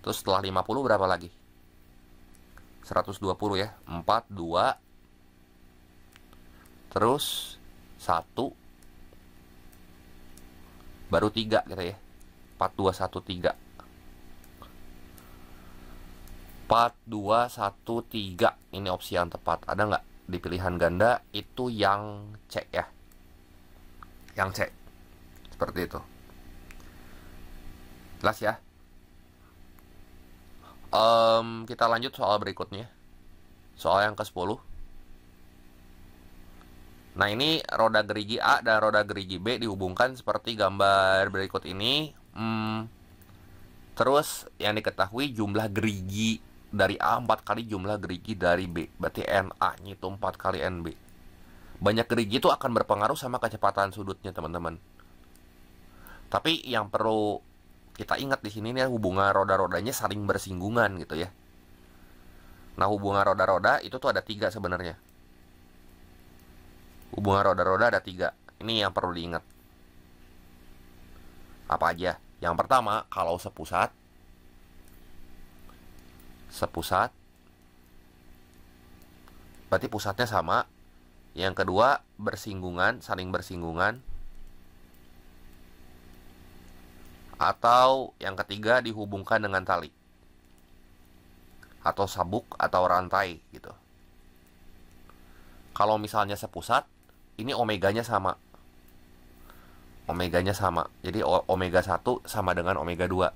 Terus setelah 50 berapa lagi? 120 ya. 4, 2. Terus 1. Baru 3 gitu ya. 4, 2, 1, 3. 4, 2, 1, 3. Ini opsi yang tepat. Ada nggak di pilihan ganda? Itu yang C ya. Yang C. Seperti itu. Jelas ya. Kita lanjut soal berikutnya. Soal yang ke-10. Nah, ini roda gerigi A dan roda gerigi B dihubungkan seperti gambar berikut ini. Terus yang diketahui jumlah gerigi dari A 4 kali jumlah gerigi dari B. Berarti NA-nya itu 4 kali NB. Banyak gerigi itu akan berpengaruh sama kecepatan sudutnya, teman-teman. Tapi yang perlu kita ingat di sini nih, hubungan roda-rodanya saling bersinggungan gitu ya. Nah, hubungan roda-roda itu tuh ada 3 sebenarnya. Hubungan roda-roda ada 3. Ini yang perlu diingat. Apa aja? Yang pertama, kalau sepusat. Sepusat. Berarti pusatnya sama. Yang kedua, bersinggungan, saling bersinggungan. Atau yang ketiga, dihubungkan dengan tali. atau sabuk atau rantai gitu. Kalau misalnya sepusat, ini omeganya sama. Omeganya sama. Jadi omega 1 sama dengan omega 2.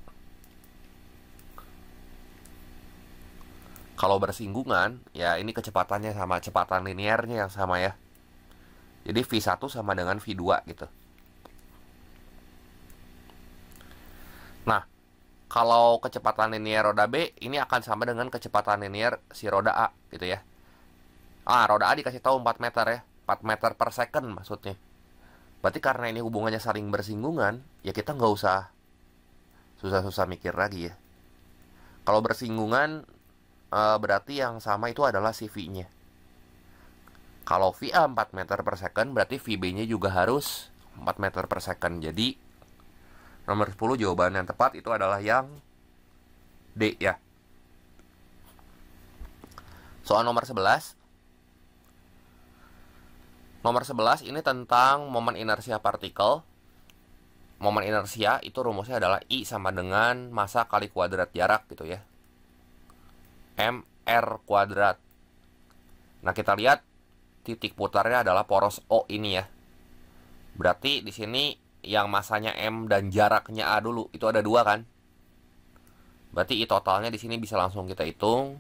Kalau bersinggungan, ya ini kecepatannya sama, kecepatan linearnya yang sama ya. Jadi V1 sama dengan V2 gitu. Nah, kalau kecepatan linear roda B, ini akan sama dengan kecepatan linear si roda A gitu ya. Roda A dikasih tahu 4 meter ya. 4 meter per second maksudnya. Berarti karena ini hubungannya saling bersinggungan, ya kita nggak usah susah-susah mikir lagi ya. Kalau bersinggungan, berarti yang sama itu adalah si V-nya. Kalau VA 4 meter per second, berarti VB-nya juga harus 4 meter per second. Jadi, nomor 10 jawaban yang tepat itu adalah yang D ya. Soal nomor 11. Nomor 11 ini tentang momen inersia partikel. Momen inersia itu rumusnya adalah I sama dengan massa kali kuadrat jarak gitu ya. mR kuadrat. Nah, kita lihat titik putarnya adalah poros O ini ya. Berarti di sini yang masanya M dan jaraknya A dulu, itu ada 2 kan? Berarti I totalnya di sini bisa langsung kita hitung.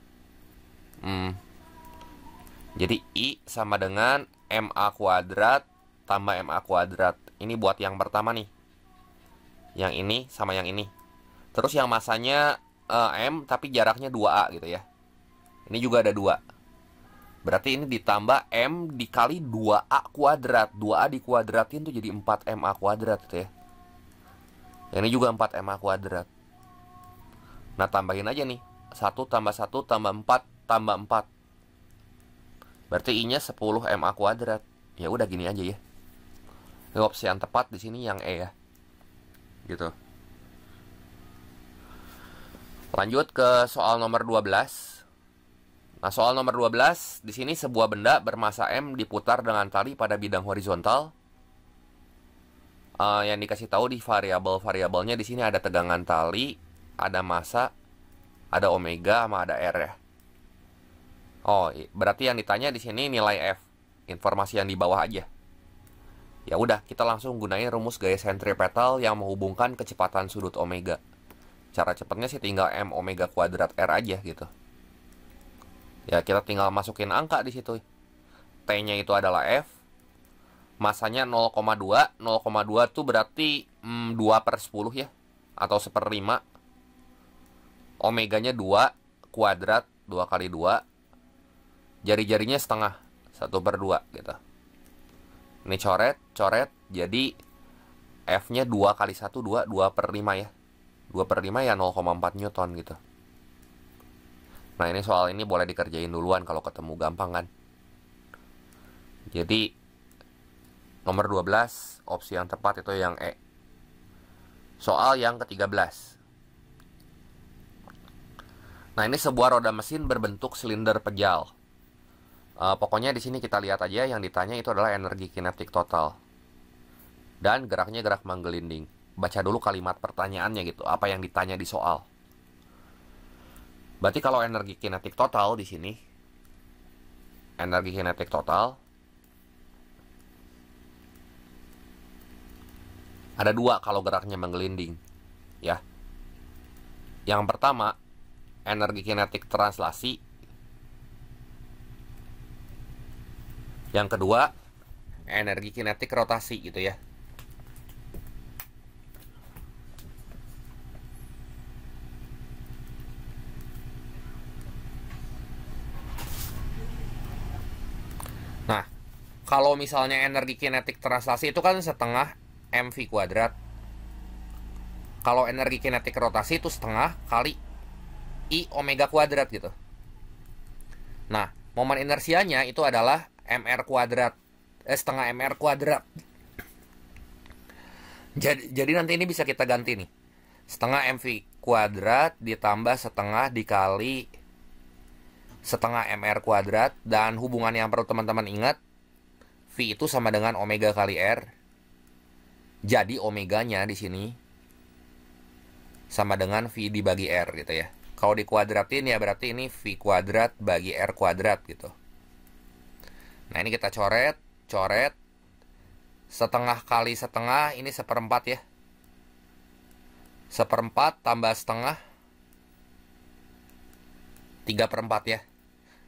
Jadi I sama dengan MA kuadrat tambah MA kuadrat. Ini buat yang pertama nih. Yang ini sama yang ini. Terus yang masanya M tapi jaraknya 2A gitu ya. Ini juga ada 2. Berarti ini ditambah M dikali 2A kuadrat. 2A dikuadratin tuh jadi 4MA kuadrat gitu ya. Yang ini juga 4MA kuadrat. Nah, tambahin aja nih. 1 tambah 1 tambah 4 tambah 4. Berarti I-nya 10MA kuadrat. Ya udah gini aja ya. Ini opsi yang tepat di sini yang E ya. Gitu. Lanjut ke soal nomor 12. Nah, soal nomor 12, di sini sebuah benda bermasa M diputar dengan tali pada bidang horizontal. Yang dikasih tahu di variabel-variabelnya di sini ada tegangan tali, ada massa, ada omega, sama ada R ya. Berarti yang ditanya di sini nilai F, informasi yang di bawah aja. Ya udah, kita langsung gunain rumus gaya sentripetal yang menghubungkan kecepatan sudut omega. Cara cepatnya sih tinggal M omega kuadrat R aja gitu. Ya, kita tinggal masukin angka di situ. T-nya itu adalah F. Masanya 0,2. 0,2 tuh berarti 2/10 ya. Atau 1/5. Omeganya 2 kuadrat. 2 kali 2. Jari-jarinya setengah. 1/2 gitu. Ini coret. Jadi F-nya 2 kali 1, 2/5 ya. 2/5 ya 0,4 Newton gitu. Nah, ini soal ini boleh dikerjain duluan kalau ketemu gampang kan. Jadi nomor 12 opsi yang tepat itu yang E. Soal yang ke-13. Nah, ini sebuah roda mesin berbentuk silinder pejal. Pokoknya di sini kita lihat aja yang ditanya itu adalah energi kinetik total. Dan geraknya gerak menggelinding. Baca dulu kalimat pertanyaannya gitu, apa yang ditanya di soal. Berarti kalau energi kinetik total di sini, energi kinetik total ada 2 kalau geraknya menggelinding, ya. Yang pertama, energi kinetik translasi. Yang kedua, energi kinetik rotasi gitu ya. Nah, kalau misalnya energi kinetik translasi itu kan setengah mv kuadrat. Kalau energi kinetik rotasi itu setengah kali I omega kuadrat gitu. Nah, momen inersianya itu adalah mr kuadrat. Setengah mr kuadrat. Jadi nanti ini bisa kita ganti nih. Setengah mv kuadrat ditambah setengah dikali setengah mr kuadrat. Dan hubungan yang perlu teman-teman ingat, V itu sama dengan omega kali R. Jadi omeganya di sini sama dengan V dibagi R gitu ya. Kalau dikuadratin ya berarti ini V kuadrat bagi R kuadrat gitu. Nah ini kita coret. Setengah kali setengah, ini seperempat ya. Seperempat tambah setengah, 3/4 ya.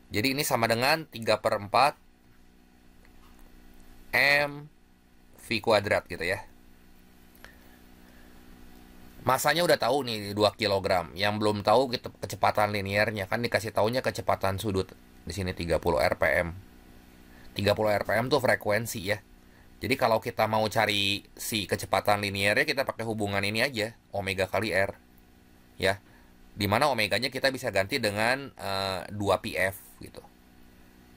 Jadi ini sama dengan 3/4 M V kuadrat gitu ya. Masanya udah tahu nih 2 kg. Yang belum tahu kecepatan linearnya, kan dikasih taunya kecepatan sudut. Di sini 30 rpm. 30 rpm tuh frekuensi ya. Jadi kalau kita mau cari si kecepatan linearnya, kita pakai hubungan ini aja, omega kali R. Ya. Dimana omeganya kita bisa ganti dengan 2πf gitu.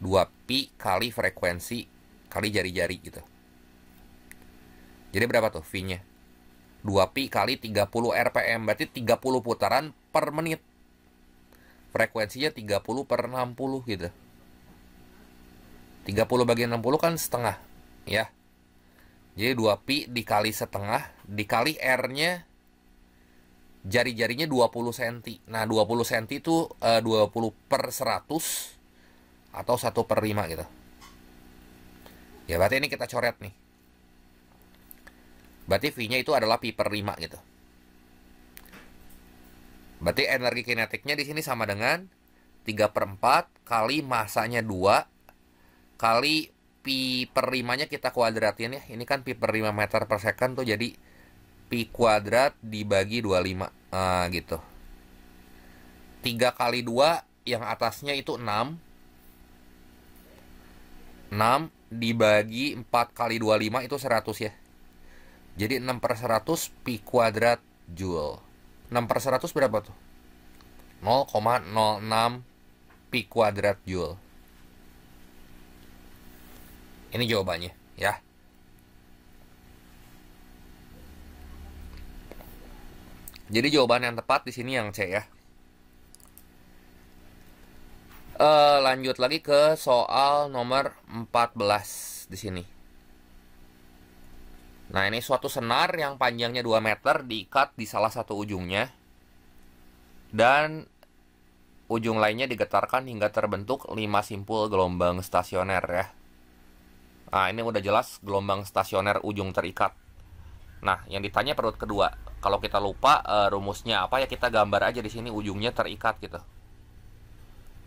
2pi kali frekuensi kali jari-jari gitu. Jadi berapa tuh V-nya? 2pi kali 30 rpm, berarti 30 putaran per menit. Frekuensinya 30/60 gitu. 30 bagi 60 kan setengah, ya. Jadi 2pi dikali setengah, dikali R-nya, jari-jarinya 20 cm. Nah, 20 cm itu 20/100 atau 1/5 gitu. Ya, berarti ini kita coret nih. Berarti V-nya itu adalah pi/5 gitu. Berarti energi kinetiknya di sini sama dengan 3/4 kali masanya 2 kali pi/5-nya kita kuadratin ya. Ini kan pi/5 meter per second tuh, jadi pi kuadrat dibagi 25 gitu. 3 kali 2 yang atasnya itu 6. 6 dibagi 4 kali 25 itu 100 ya. Jadi 6/100 pi kuadrat joule. 6/100 berapa tuh? 0,06 pi kuadrat joule. Ini jawabannya ya. Jadi jawaban yang tepat di sini yang C ya. Lanjut lagi ke soal nomor 14 di sini. Nah, ini suatu senar yang panjangnya 2 meter diikat di salah satu ujungnya. Dan ujung lainnya digetarkan hingga terbentuk 5 simpul gelombang stasioner ya. Nah, ini udah jelas gelombang stasioner ujung terikat. Nah, yang ditanya perut kedua. Kalau kita lupa rumusnya apa ya, kita gambar aja di sini ujungnya terikat gitu.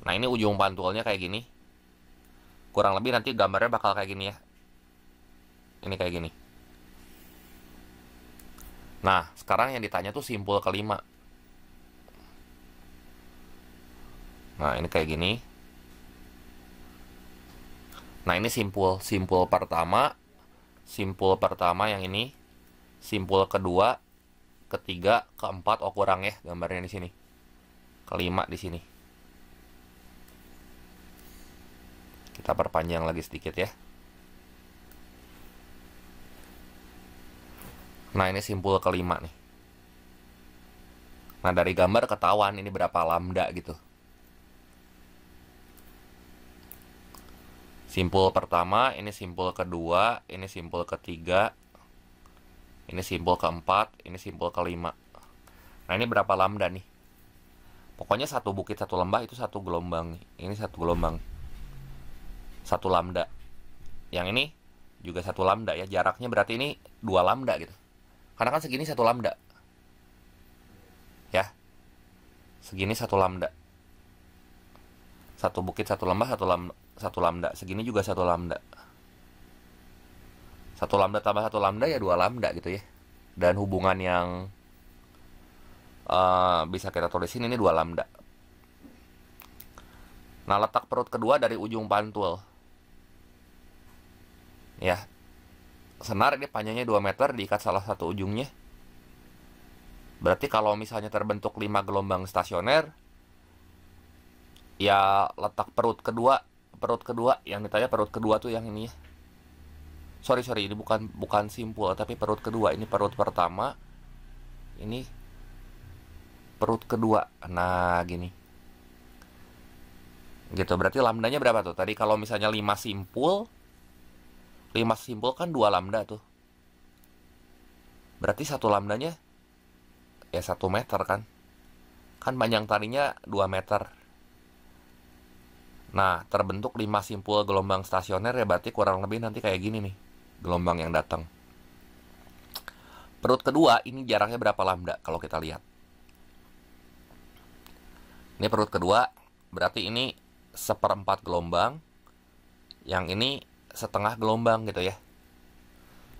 Nah, ini ujung pantulnya kayak gini. Kurang lebih nanti gambarnya bakal kayak gini ya. Ini kayak gini. Nah, sekarang yang ditanya tuh simpul kelima. Nah, ini kayak gini. Nah, ini simpul pertama yang ini, simpul kedua, ketiga, keempat, kurang ya gambarnya di sini. Kelima di sini. Kita perpanjang lagi sedikit ya. Nah, ini simpul kelima nih. Nah, dari gambar ketahuan ini berapa lambda gitu. Simpul pertama, ini simpul kedua, ini simpul ketiga, ini simpul keempat, ini simpul kelima. Nah, ini berapa lambda nih? Pokoknya satu bukit satu lembah itu satu gelombang. Ini satu gelombang. 1 lambda. Yang ini juga 1 lambda ya. Jaraknya berarti ini 2 lambda gitu. Karena kan segini 1 lambda. Ya. Segini 1 lambda. Satu bukit satu lembah, 1 lambda. Segini juga 1 lambda. 1 lambda tambah 1 lambda ya 2 lambda gitu ya. Dan hubungan yang bisa kita tulisin ini 2 lambda. Nah, letak perut kedua dari ujung pantul. Ya. Senar ini panjangnya 2 meter diikat salah satu ujungnya. Berarti kalau misalnya terbentuk 5 gelombang stasioner, ya letak perut kedua yang ditanya perut kedua tuh yang ini ya. Sorry, ini bukan simpul, tapi perut kedua. Ini perut pertama, ini perut kedua. Nah, gini. Gitu, berarti lambdanya berapa tuh? Tadi kalau misalnya 5 simpul kan 2 lambda tuh. Berarti 1 lambdanya ya 1 meter kan. Kan panjang talinya 2 meter. Nah, terbentuk 5 simpul gelombang stasioner ya, berarti kurang lebih nanti kayak gini nih, gelombang yang datang. Perut kedua, ini jaraknya berapa lambda kalau kita lihat. Ini perut kedua, berarti ini 1/4 gelombang. Yang ini setengah gelombang gitu ya.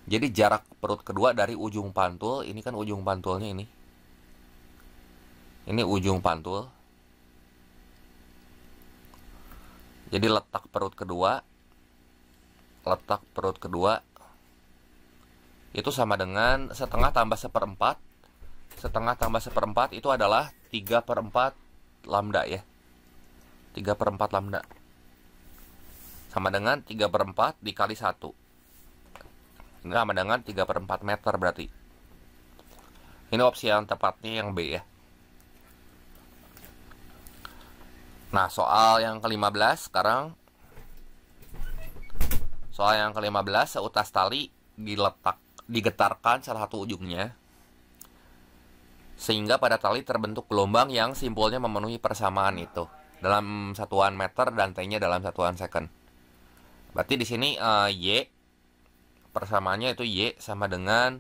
Jadi jarak perut kedua dari ujung pantul, ini kan ujung pantulnya ini. Ini ujung pantul. Jadi letak perut kedua itu sama dengan setengah tambah 1/4. Setengah tambah 1/4 itu adalah 3/4 lambda ya. 3/4 lambda. Sama dengan 3/4 dikali 1. Ini sama dengan 3/4 meter berarti. Ini opsi yang tepatnya yang B ya. Nah, soal yang ke-15 sekarang. Soal yang ke-15, seutas tali digetarkan salah satu ujungnya sehingga pada tali terbentuk gelombang yang simpulnya memenuhi persamaan itu dalam satuan meter dan T-nya dalam satuan second. Berarti di sini Y persamaannya itu Y sama dengan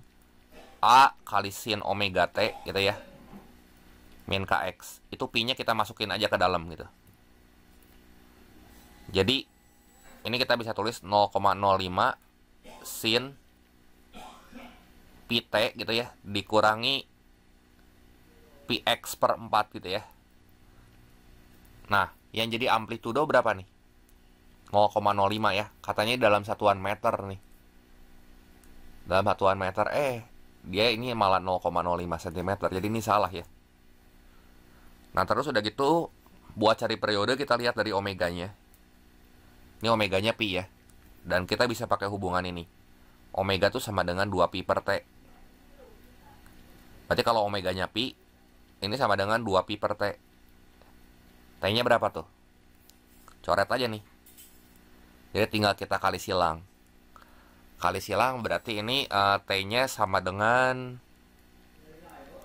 A kali sin omega T gitu ya. Min KX. Itu Pi-nya kita masukin aja ke dalam gitu. Jadi ini kita bisa tulis 0,05 sin Pi T gitu ya, dikurangi Pi X per 4 gitu ya. Nah, yang jadi amplitudo berapa nih? 0,05 ya. Katanya dalam satuan meter nih. Dalam satuan meter, dia ini malah 0,05 cm. Jadi ini salah ya. Nah, terus udah gitu, buat cari periode kita lihat dari omeganya. Ini omeganya Pi ya. Dan kita bisa pakai hubungan ini. Omega tuh sama dengan 2 Pi per T. Berarti kalau omeganya Pi, ini sama dengan 2 Pi per T. T-nya berapa tuh? Coret aja nih. Jadi tinggal kita kali silang. Kali silang berarti ini T-nya sama dengan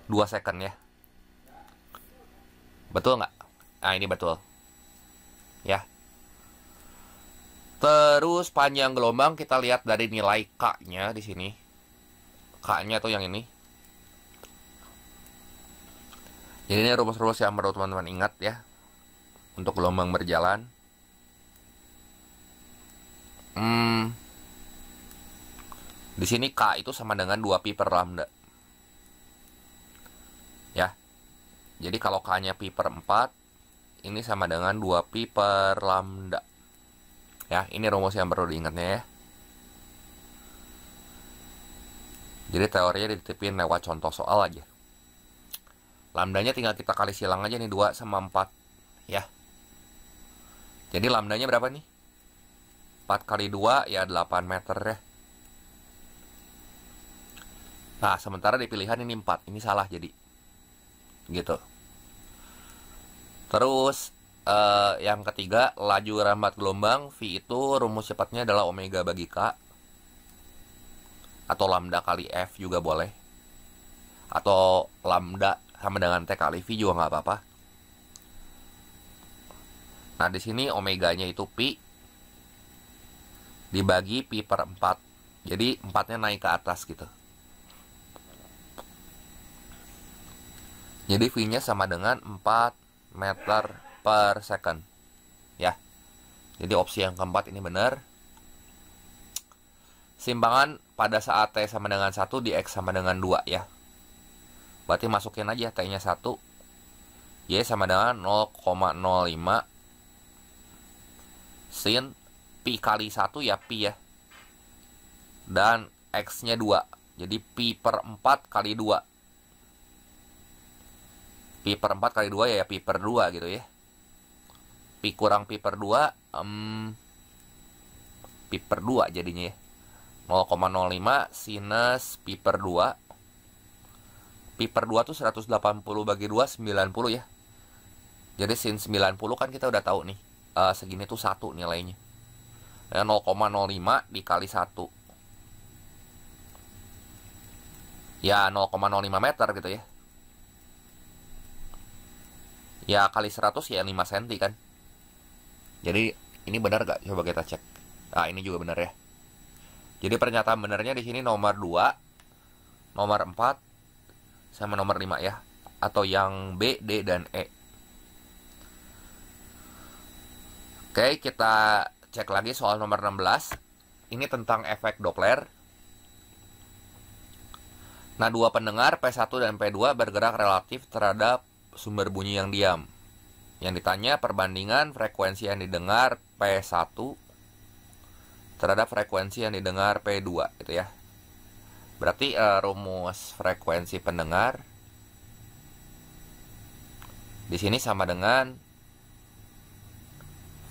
2 second ya. Betul nggak? Nah, ini betul. Ya. Terus panjang gelombang kita lihat dari nilai K-nya di sini. K-nya tuh yang ini. Jadi ini rumus-rumus yang perlu teman-teman ingat ya. Untuk gelombang berjalan. Di sini K itu sama dengan 2 Pi per lambda. Ya. Jadi kalau K-nya Pi per 4, ini sama dengan 2 Pi per lambda. Ya, ini rumus yang perlu diingatnya ya. Jadi teorinya dititipin lewat contoh soal aja. Lambdanya tinggal kita kali silang aja nih, 2 sama 4. Ya. Jadi lambdanya berapa nih? 4 kali 2 ya 8 meter ya. Nah, sementara di pilihan ini 4. Ini salah jadi. Gitu. Terus yang ketiga, laju rambat gelombang V itu rumus cepatnya adalah omega bagi K. Atau lambda kali F juga boleh. Atau lambda sama dengan T kali V juga nggak apa-apa. Nah, di sini omeganya itu Pi dibagi Pi per 4. Jadi 4-nya naik ke atas gitu. Jadi V-nya sama dengan 4 meter per second. Ya. Jadi opsi yang keempat ini benar. Simpangan pada saat T sama dengan 1 di X sama dengan 2 ya. Berarti masukin aja T-nya 1. Y sama dengan 0,05 sin Pi kali 1 ya Pi ya. Dan X-nya 2. Jadi Pi per 4 kali 2. Pi per 4 kali 2 ya Pi per 2 gitu ya. Pi kurang Pi per 2 Pi per 2 jadinya ya. 0,05 sinus Pi per 2. Pi per 2 tuh 180 bagi 2 90 ya. Jadi sin 90 kan kita udah tahu nih. Segini tuh 1 nilainya. 0,05 dikali 1. Ya 0,05 meter gitu ya. Ya kali 100 ya 5 cm kan. Jadi ini benar gak? Coba kita cek. Nah ini juga benar ya. Jadi pernyataan benernya di sini nomor 2, nomor 4, sama nomor 5 ya. Atau yang B, D, dan E. Oke, kita cek lagi soal nomor 16. Ini tentang efek Doppler. Nah, dua pendengar P1 dan P2 bergerak relatif terhadap sumber bunyi yang diam. Yang ditanya perbandingan frekuensi yang didengar P1 terhadap frekuensi yang didengar P2 gitu ya. Berarti rumus frekuensi pendengar di sini sama dengan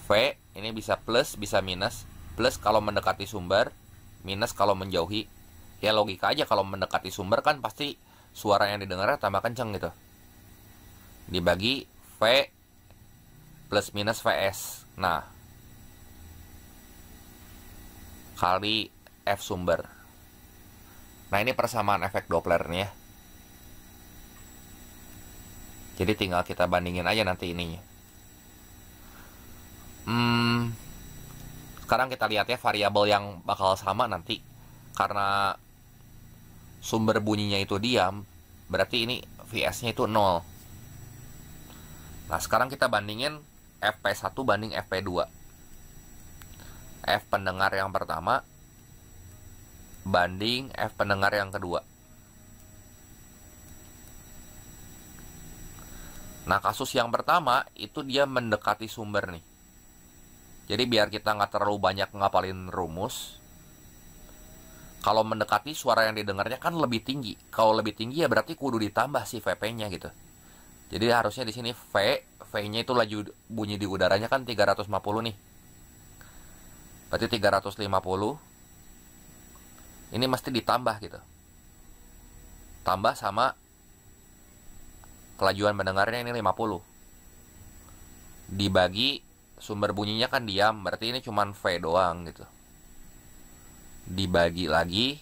V, ini bisa plus, bisa minus. Plus kalau mendekati sumber, minus kalau menjauhi. Ya logika aja, kalau mendekati sumber kan pasti suara yang didengarnya tambah kenceng gitu. Dibagi V plus minus Vs. Nah, kali F sumber. Nah, ini persamaan efek Doppler nih ya. Jadi tinggal kita bandingin aja nanti ininya. Sekarang kita lihat ya variabel yang bakal sama nanti. Karena sumber bunyinya itu diam, berarti ini Vs-nya itu 0. Nah, sekarang kita bandingin FP1 banding FP2. F pendengar yang pertama banding F pendengar yang kedua. Nah, kasus yang pertama itu dia mendekati sumber nih. Jadi biar kita nggak terlalu banyak ngapalin rumus, kalau mendekati suara yang didengarnya kan lebih tinggi. Kalau lebih tinggi ya berarti kudu ditambah si VP-nya gitu. Jadi harusnya di sini V-nya itu laju bunyi di udaranya kan 350 nih. Berarti 350 ini mesti ditambah gitu. Tambah sama kelajuan mendengarnya ini 50. Dibagi sumber bunyinya kan diam, berarti ini cuman V doang gitu. Dibagi lagi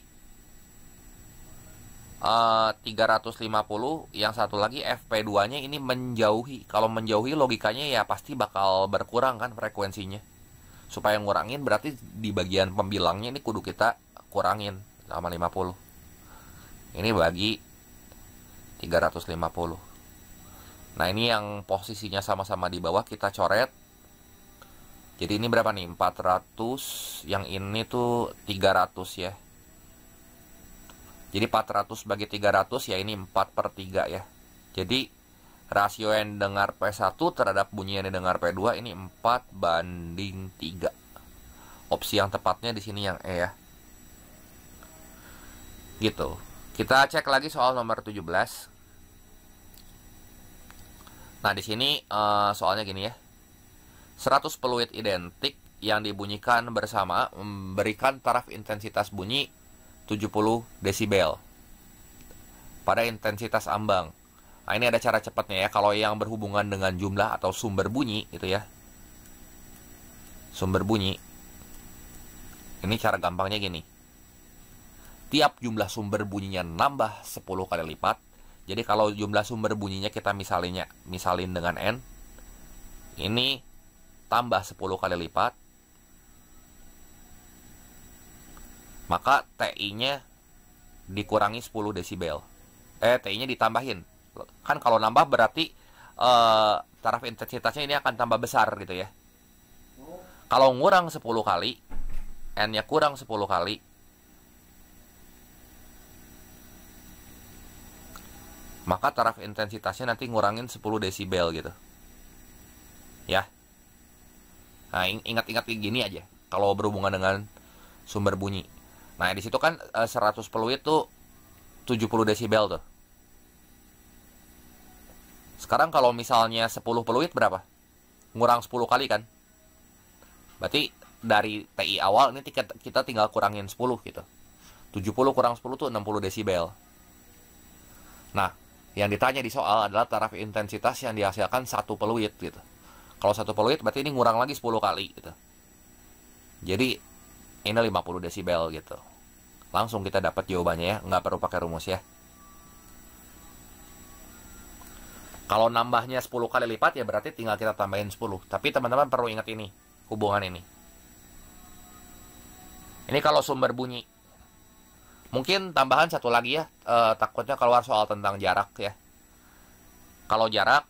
350, yang satu lagi FP2 nya ini menjauhi. Kalau menjauhi logikanya ya pasti bakal berkurang kan frekuensinya. Supaya ngurangin berarti di bagian pembilangnya ini kudu kita kurangin sama 50. Ini bagi 350. Nah, ini yang posisinya sama-sama di bawah kita coret. Jadi ini berapa nih? 400. Yang ini tuh 300 ya. Jadi 400 bagi 300 ya ini 4/3 ya. Jadi rasio yang dengar P1 terhadap bunyi yang didengar P2 ini 4/3. Opsi yang tepatnya di sini yang E ya. Gitu. Kita cek lagi soal nomor 17. Nah, di sini soalnya gini ya. 100 peluit identik yang dibunyikan bersama memberikan taraf intensitas bunyi 70 desibel pada intensitas ambang. Nah, ini ada cara cepatnya ya. Kalau yang berhubungan dengan jumlah atau sumber bunyi itu ya. Sumber bunyi. Ini cara gampangnya gini. Tiap jumlah sumber bunyinya nambah 10 kali lipat. Jadi kalau jumlah sumber bunyinya kita misalin dengan N, ini tambah 10 kali lipat, maka TI-nya dikurangi 10 desibel. TI-nya ditambahin. Kan kalau nambah berarti taraf intensitasnya ini akan tambah besar gitu ya. Kalau ngurang 10 kali, N-nya kurang 10 kali, maka taraf intensitasnya nanti ngurangin 10 desibel gitu. Ya. Nah, ingat-ingat gini aja kalau berhubungan dengan sumber bunyi. Nah, di situ kan 100 peluit tuh 70 desibel tuh. Sekarang kalau misalnya 10 peluit berapa? Ngurang 10 kali kan? Berarti dari TI awal ini kita tinggal kurangin 10 gitu. 70 kurang 10 tuh 60 desibel. Nah, yang ditanya di soal adalah taraf intensitas yang dihasilkan 1 peluit gitu. Kalau 1 peluit berarti ini ngurang lagi 10 kali gitu. Jadi ini 50 desibel gitu. Langsung kita dapat jawabannya ya, nggak perlu pakai rumus ya. Kalau nambahnya 10 kali lipat ya berarti tinggal kita tambahin 10. Tapi teman-teman perlu ingat ini, hubungan ini. Ini kalau sumber bunyi. Mungkin tambahan satu lagi ya, takutnya keluar soal tentang jarak ya. Kalau jarak,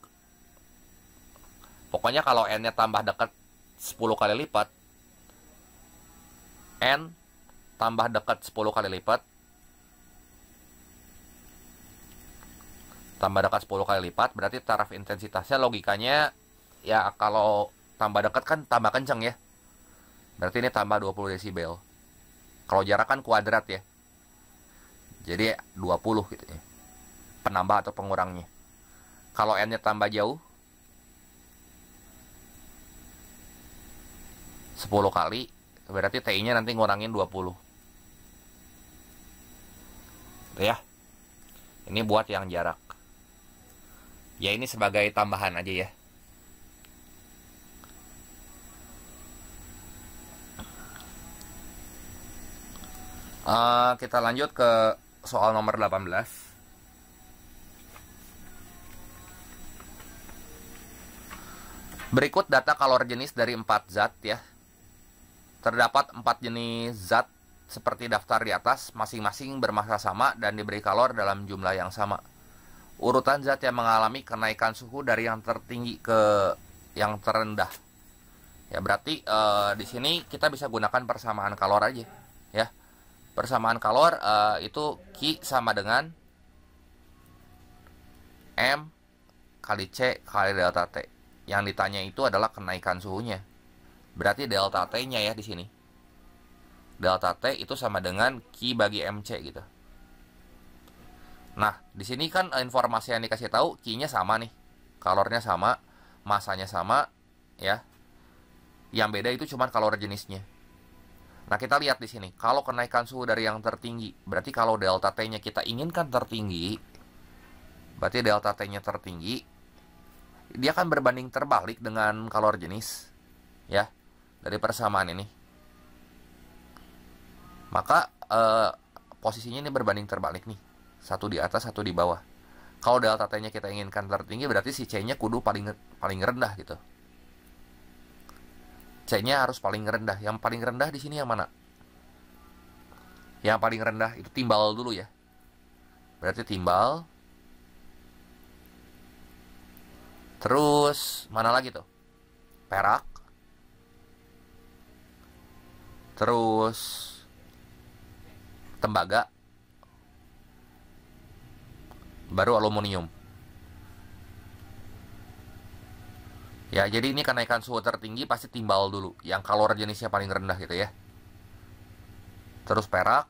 pokoknya kalau n-nya tambah dekat 10 kali lipat, n tambah dekat 10 kali lipat, tambah dekat 10 kali lipat, berarti taraf intensitasnya logikanya, ya kalau tambah dekat kan tambah kenceng ya. Berarti ini tambah 20 desibel. Kalau jarak kan kuadrat ya. Jadi 20 gitu ya. Penambah atau pengurangnya. Kalau n-nya tambah jauh, 10 kali, berarti TI-nya nanti ngurangin 20. Gitu ya. Ini buat yang jarak. Ya ini sebagai tambahan aja ya. Kita lanjut ke soal nomor 18. Berikut data kalor jenis dari 4 zat ya. Terdapat 4 jenis zat seperti daftar di atas, masing-masing bermassa sama dan diberi kalor dalam jumlah yang sama. Urutan zat yang mengalami kenaikan suhu dari yang tertinggi ke yang terendah. Ya berarti di sini kita bisa gunakan persamaan kalor aja, ya. Persamaan kalor itu Q sama dengan M kali C kali delta T. Yang ditanya itu adalah kenaikan suhunya. Berarti delta T-nya ya di sini. Delta T itu sama dengan Q bagi MC gitu. Nah, di sini kan informasi yang dikasih tahu Q-nya sama nih. Kalornya sama, masanya sama, ya. Yang beda itu cuma kalor jenisnya. Nah, kita lihat di sini. Kalau kenaikan suhu dari yang tertinggi, berarti kalau delta T-nya kita inginkan tertinggi, berarti delta T-nya tertinggi, dia akan berbanding terbalik dengan kalor jenis, ya, dari persamaan ini. Maka posisinya ini berbanding terbalik nih. Satu di atas, satu di bawah. Kalau delta T-nya kita inginkan tertinggi, berarti si C-nya kudu paling rendah gitu. C-nya harus paling rendah. Yang paling rendah di sini yang mana? Yang paling rendah itu timbal dulu ya. Berarti timbal. Terus mana lagi tuh? Perak. Terus tembaga. Baru aluminium. Ya, jadi ini kenaikan suhu tertinggi pasti timbal dulu. Yang kalor jenisnya paling rendah gitu ya. Terus perak.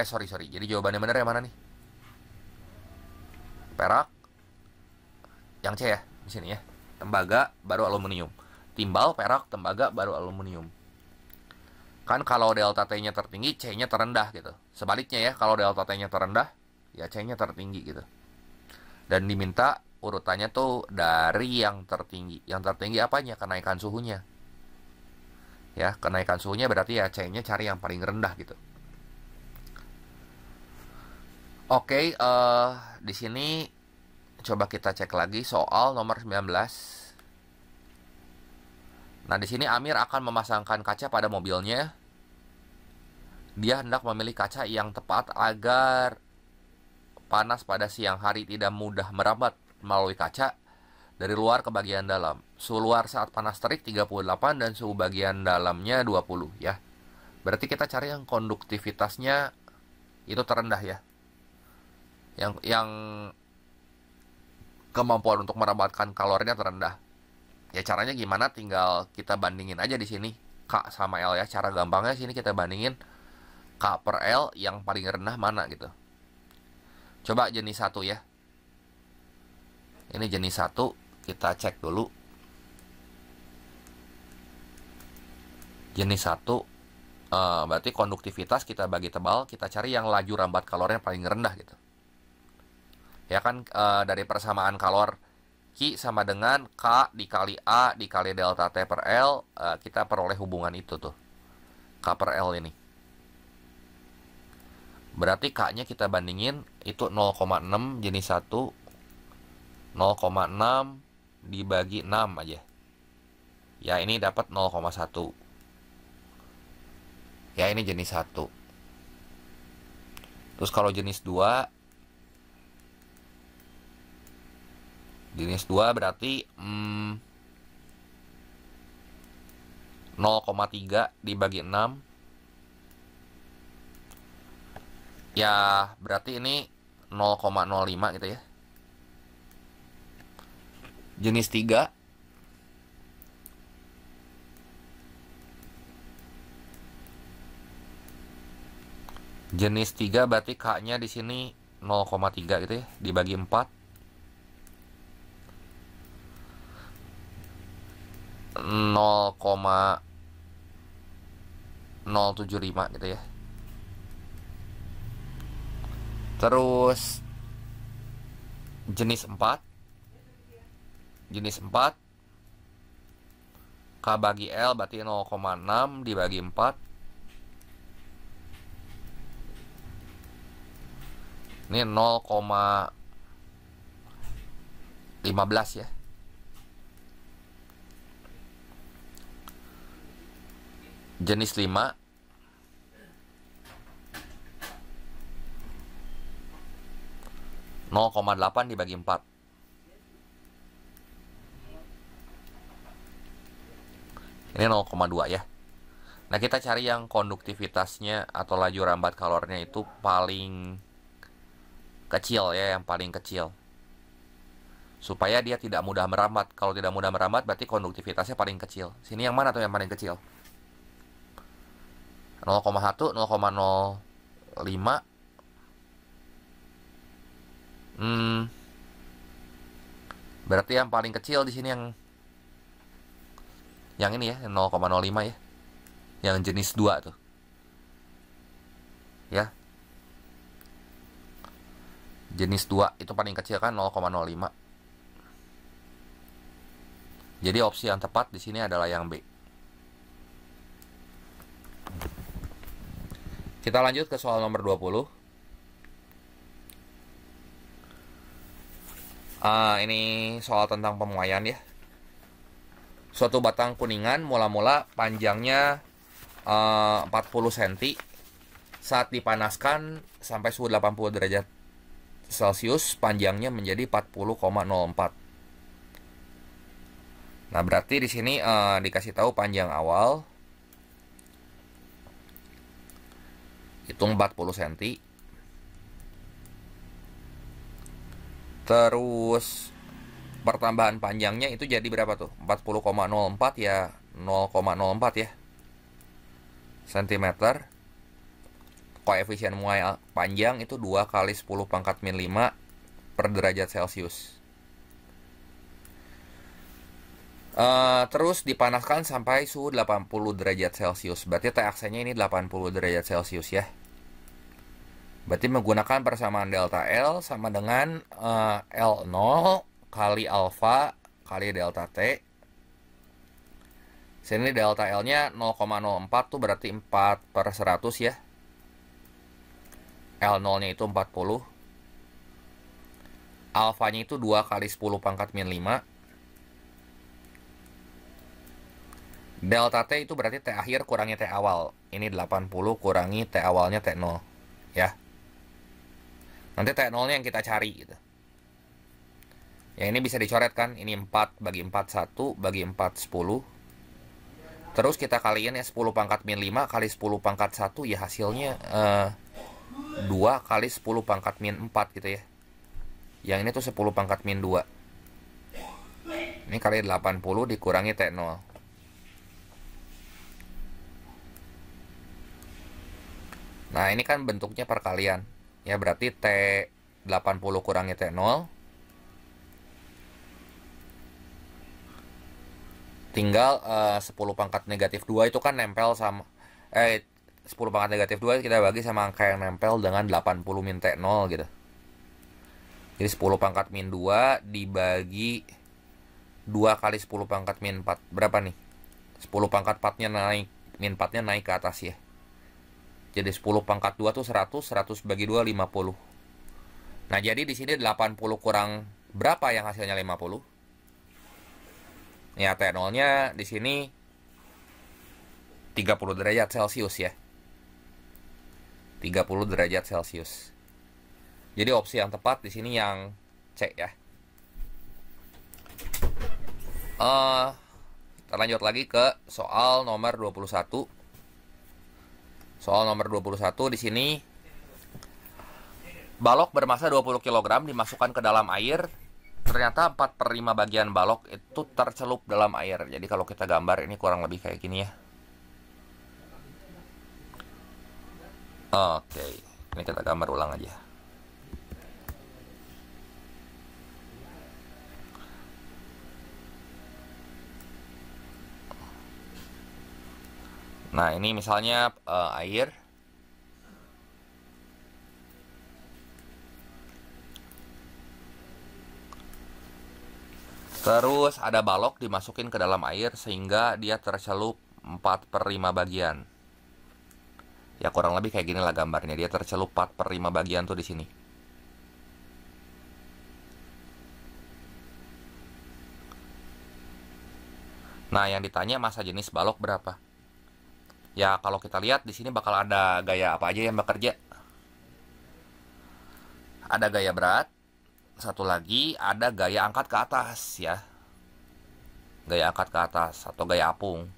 Sorry. Jadi jawabannya benar yang mana nih? Perak. Yang C ya, di sini ya. Tembaga, baru aluminium. Timbal, perak, tembaga, baru aluminium. Kan kalau delta T-nya tertinggi, C-nya terendah gitu. Sebaliknya ya, kalau delta T-nya terendah, ya C-nya tertinggi gitu. Dan diminta urutannya tuh dari yang tertinggi. Yang tertinggi apanya? Kenaikan suhunya. Ya, kenaikan suhunya berarti ya C-nya cari yang paling rendah gitu. Oke, di sini coba kita cek lagi soal nomor 19. Nah, di sini Amir akan memasangkan kaca pada mobilnya. Dia hendak memilih kaca yang tepat agar panas pada siang hari tidak mudah merambat melalui kaca dari luar ke bagian dalam. Suhu luar saat panas terik 38 dan suhu bagian dalamnya 20 ya. Berarti kita cari yang konduktivitasnya itu terendah ya. Yang kemampuan untuk merambatkan kalornya terendah. Ya caranya gimana? Tinggal kita bandingin aja di sini K sama L ya. Cara gampangnya sini kita bandingin K per L yang paling rendah mana gitu. Coba jenis 1 ya. Ini jenis 1, kita cek dulu. Jenis 1 berarti konduktivitas kita bagi tebal, kita cari yang laju rambat kalornya paling rendah gitu. Ya kan dari persamaan kalor Q sama dengan K dikali A dikali delta T per L, kita peroleh hubungan itu tuh. K per L ini. Berarti K-nya kita bandingin itu 0,6 jenis 1, 0,6 dibagi 6 aja. Ya, ini dapat 0,1. Ya, ini jenis 1. Terus kalau jenis 2, berarti 0,3 dibagi 6. Ya, berarti ini 0,05 gitu ya. Jenis 3, berarti K-nya di sini 0,3 gitu ya, dibagi 4. 0,075 gitu ya. Terus jenis 4, K bagi L berarti 0,6 dibagi 4. Ini 0,15 ya. Jenis 5, nol koma delapan dibagi 4. Ini 0,2 ya. Nah, kita cari yang konduktivitasnya atau laju rambat kalornya itu paling kecil ya, yang paling kecil. Supaya dia tidak mudah merambat. Kalau tidak mudah merambat berarti konduktivitasnya paling kecil. Sini yang mana tuh yang paling kecil? 0,1, 0,05. Berarti yang paling kecil di sini yang ini ya, 0,05 ya. Yang jenis 2 tuh. Ya. Jenis 2 itu paling kecil kan 0,05. Jadi opsi yang tepat di sini adalah yang B. Kita lanjut ke soal nomor 20. Ini soal tentang pemuaian ya. Suatu batang kuningan mula-mula panjangnya 40 cm. Saat dipanaskan sampai suhu 80 derajat Celcius, panjangnya menjadi 40,04. Nah, berarti di sini dikasih tahu panjang awal. Hitung 40 cm. Terus pertambahan panjangnya itu jadi berapa tuh? 40,04 ya, 0,04 ya. Sentimeter. Koefisien muai panjang itu 2 kali 10 pangkat min 5 per derajat Celcius. Terus dipanaskan sampai suhu 80 derajat Celcius. Berarti T-aksenya ini 80 derajat Celcius ya. Berarti menggunakan persamaan delta L sama dengan L0 kali alfa kali delta T. Sini delta L-nya 0,04 tuh berarti 4/100 ya. L0-nya itu 40. Alfanya itu 2 kali 10 pangkat min 5. Delta T itu berarti T akhir kurangi T awal. Ini 80 kurangi T awalnya T0 ya. Nanti T0-nya yang kita cari gitu. Ya, ini bisa dicoret kan. Ini 4 bagi 4 1 bagi 4 10. Terus kita kaliin ya 10 pangkat min 5 kali 10 pangkat 1 ya hasilnya 2 kali 10 pangkat min 4 gitu ya. Yang ini tuh 10 pangkat min 2. Ini kali 80 dikurangi T0. Nah, ini kan bentuknya perkalian. Ya, berarti T80 kurangi T0. Tinggal 10 pangkat negatif 2 itu kan nempel sama 10 pangkat negatif 2 kita bagi sama angka yang nempel dengan 80 min T0 gitu. Jadi 10 pangkat min 2 dibagi 2 kali 10 pangkat min 4. Berapa nih? 10 pangkat 4-nya naik, min 4-nya naik ke atas ya. Jadi 10 pangkat 2 tuh 100, 100 bagi 2 50. Nah, jadi di sini 80 kurang Berapa yang hasilnya 50? Ya, T0-nya di sini 30 derajat Celcius ya. 30 derajat Celcius. Jadi opsi yang tepat di sini yang C ya. Kita lanjut lagi ke soal nomor 21. Soal nomor 21 di sini balok bermasa 20 kg dimasukkan ke dalam air. Ternyata 4/5 bagian balok itu tercelup dalam air. Jadi kalau kita gambar ini kurang lebih kayak gini ya. Oke, ini kita gambar ulang aja. Nah, ini misalnya air. Terus ada balok dimasukin ke dalam air sehingga dia tercelup 4/5 bagian. Ya kurang lebih kayak gini lah gambarnya. Dia tercelup 4/5 bagian tuh di sini. Nah, yang ditanya massa jenis balok berapa? Ya kalau kita lihat di sini bakal ada gaya apa aja yang bekerja. Ada gaya berat. Satu lagi ada gaya angkat ke atas ya. Gaya angkat ke atas atau gaya apung.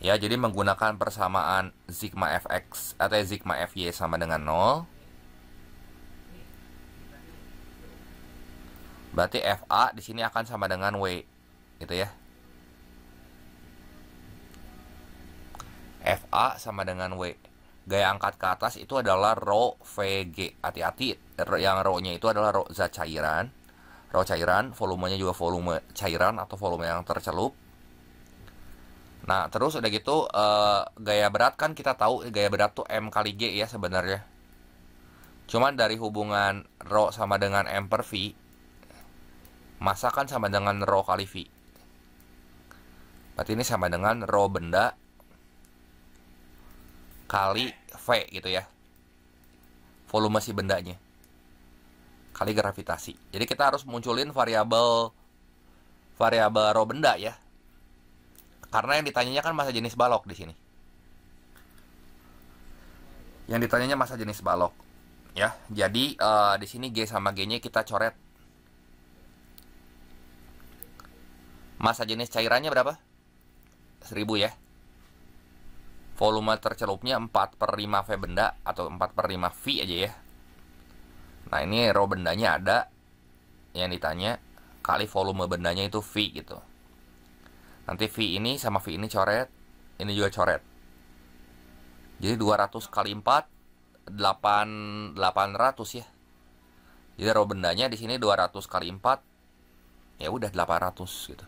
Ya, jadi menggunakan persamaan sigma fx atau sigma fy sama dengan 0. Berarti fa di sini akan sama dengan w, gitu ya. Fa sama dengan w. Gaya angkat ke atas itu adalah rho Vg. Hati-hati, yang rho-nya itu adalah rho zat cairan. Rho cairan, volumenya juga volume cairan atau volume yang tercelup. Nah, terus udah gitu gaya berat kan kita tahu gaya berat tuh M kali G ya sebenarnya. Cuman dari hubungan rho sama dengan M per V, massa kan sama dengan rho kali V. Berarti ini sama dengan rho benda kali V gitu ya. Volume si bendanya kali gravitasi. Jadi kita harus munculin variabel rho benda ya. Karena yang ditanyanya kan massa jenis balok di sini. Yang ditanyanya massa jenis balok ya. Jadi di sini G sama G-nya kita coret. Massa jenis cairannya berapa? 1000 ya. Volume tercelupnya 4/5 V benda atau 4/5 V aja ya. Nah, ini rho bendanya ada. Yang ditanya kali volume bendanya itu V gitu. Nanti V ini sama V ini coret. Ini juga coret. Jadi 200 kali 4 800 ya. Jadi rho bendanya di sini 200 kali 4 ya udah 800 gitu.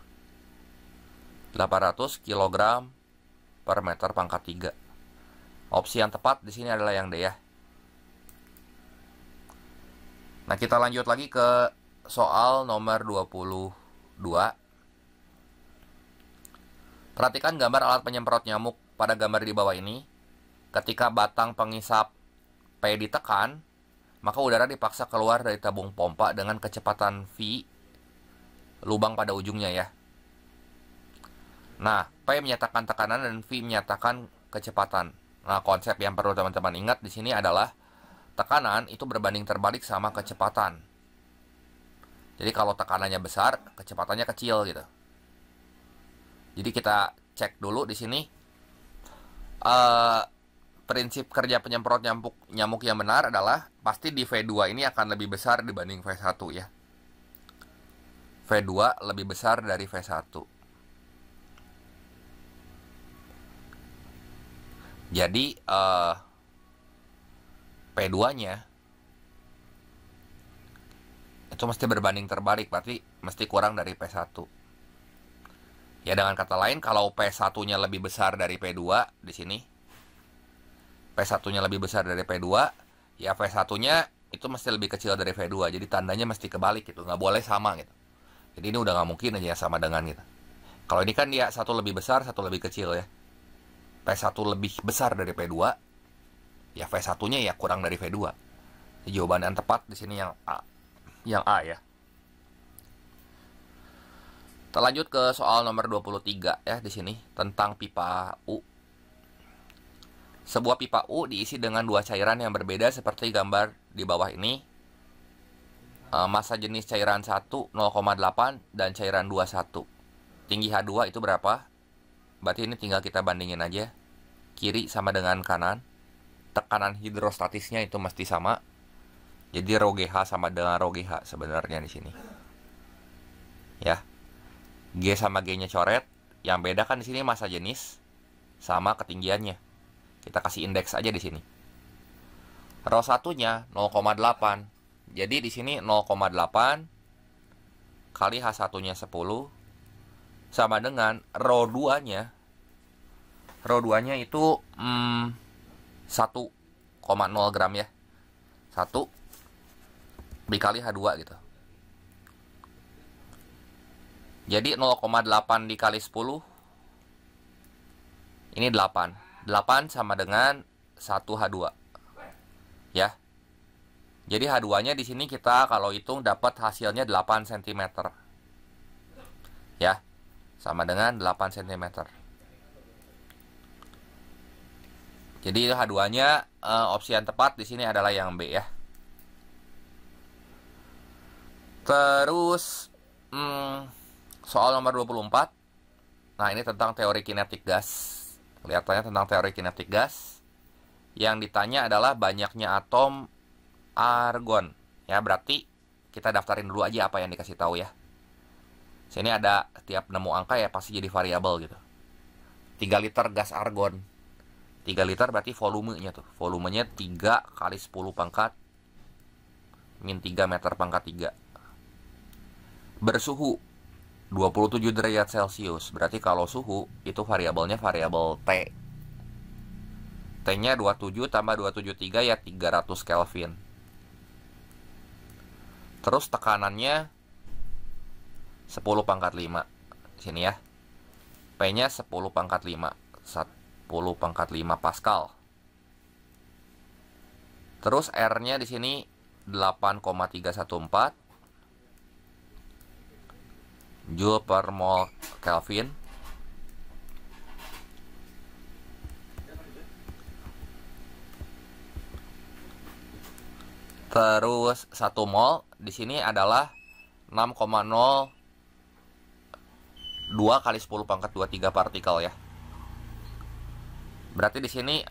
800 kg per meter pangkat 3. Opsi yang tepat di sini adalah yang D ya. Nah, kita lanjut lagi ke soal nomor 22. Perhatikan gambar alat penyemprot nyamuk pada gambar di bawah ini. Ketika batang pengisap P ditekan, maka udara dipaksa keluar dari tabung pompa dengan kecepatan V, lubang pada ujungnya ya. Nah, P menyatakan tekanan dan V menyatakan kecepatan. Nah, konsep yang perlu teman-teman ingat di sini adalah tekanan itu berbanding terbalik sama kecepatan. Jadi kalau tekanannya besar, kecepatannya kecil gitu. Jadi kita cek dulu di sini prinsip kerja penyemprot nyamuk yang benar adalah pasti di V2 ini akan lebih besar dibanding V1 ya. V2 lebih besar dari V1. Jadi P2-nya itu mesti berbanding terbalik, berarti mesti kurang dari P1. Ya dengan kata lain, kalau P1-nya lebih besar dari P2 di sini, P1-nya lebih besar dari P2, ya V1-nya itu mesti lebih kecil dari V2. Jadi tandanya mesti kebalik gitu, nggak boleh sama gitu. Jadi ini udah nggak mungkin aja sama dengan gitu. Kalau ini kan dia satu lebih besar, satu lebih kecil ya. P1 lebih besar dari P2, ya V1-nya ya kurang dari V2. Jawaban yang tepat di sini yang A. yang A ya. Kita lanjut ke soal nomor 23 ya di sini tentang pipa U. Sebuah pipa U diisi dengan dua cairan yang berbeda seperti gambar di bawah ini. Massa jenis cairan 1 0,8 dan cairan 2 1. Tinggi H2 itu berapa? Berarti ini tinggal kita bandingin aja. Kiri sama dengan kanan. Tekanan hidrostatisnya itu mesti sama. Jadi rho GH sama dengan rho GH sebenarnya di sini. Ya. G sama G-nya coret. Yang beda kan di sini massa jenis sama ketinggiannya. Kita kasih indeks aja di sini. Rho 1-nya 0,8. Jadi di sini 0,8 kali H1-nya 10 sama dengan rho 2-nya. Rho 2-nya itu 1,0 gram ya. 1 dikali H2 gitu. Jadi 0,8 dikali 10 ini 8. 8 sama dengan 1 H2. Ya. Jadi H2-nya di sini kita kalau hitung dapat hasilnya 8 cm. Ya. Sama dengan 8 cm. Jadi H2-nya opsi yang tepat di sini adalah yang B ya. Terus soal nomor 24. Nah, ini tentang teori kinetik gas. Kelihatannya tentang teori kinetik gas. Yang ditanya adalah banyaknya atom argon. Ya, berarti kita daftarin dulu aja apa yang dikasih tahu ya. Sini ada tiap nemu angka ya pasti jadi variabel gitu. 3 liter gas argon. 3 liter berarti volumenya tuh. Volumenya 3 kali 10 pangkat min 3 meter pangkat 3. Bersuhu 27 derajat Celcius. Berarti kalau suhu itu variabelnya variabel T. T-nya 27 tambah 273 ya 300 Kelvin. Terus tekanannya 10 pangkat 5. Sini ya. P-nya 10 pangkat 5. 10 pangkat 5 Pascal. Terus R-nya di sini 8,314 Joule per mol Kelvin. Terus 1 mol di sini adalah 6,02 kali 10 pangkat 23 partikel ya. Berarti di sini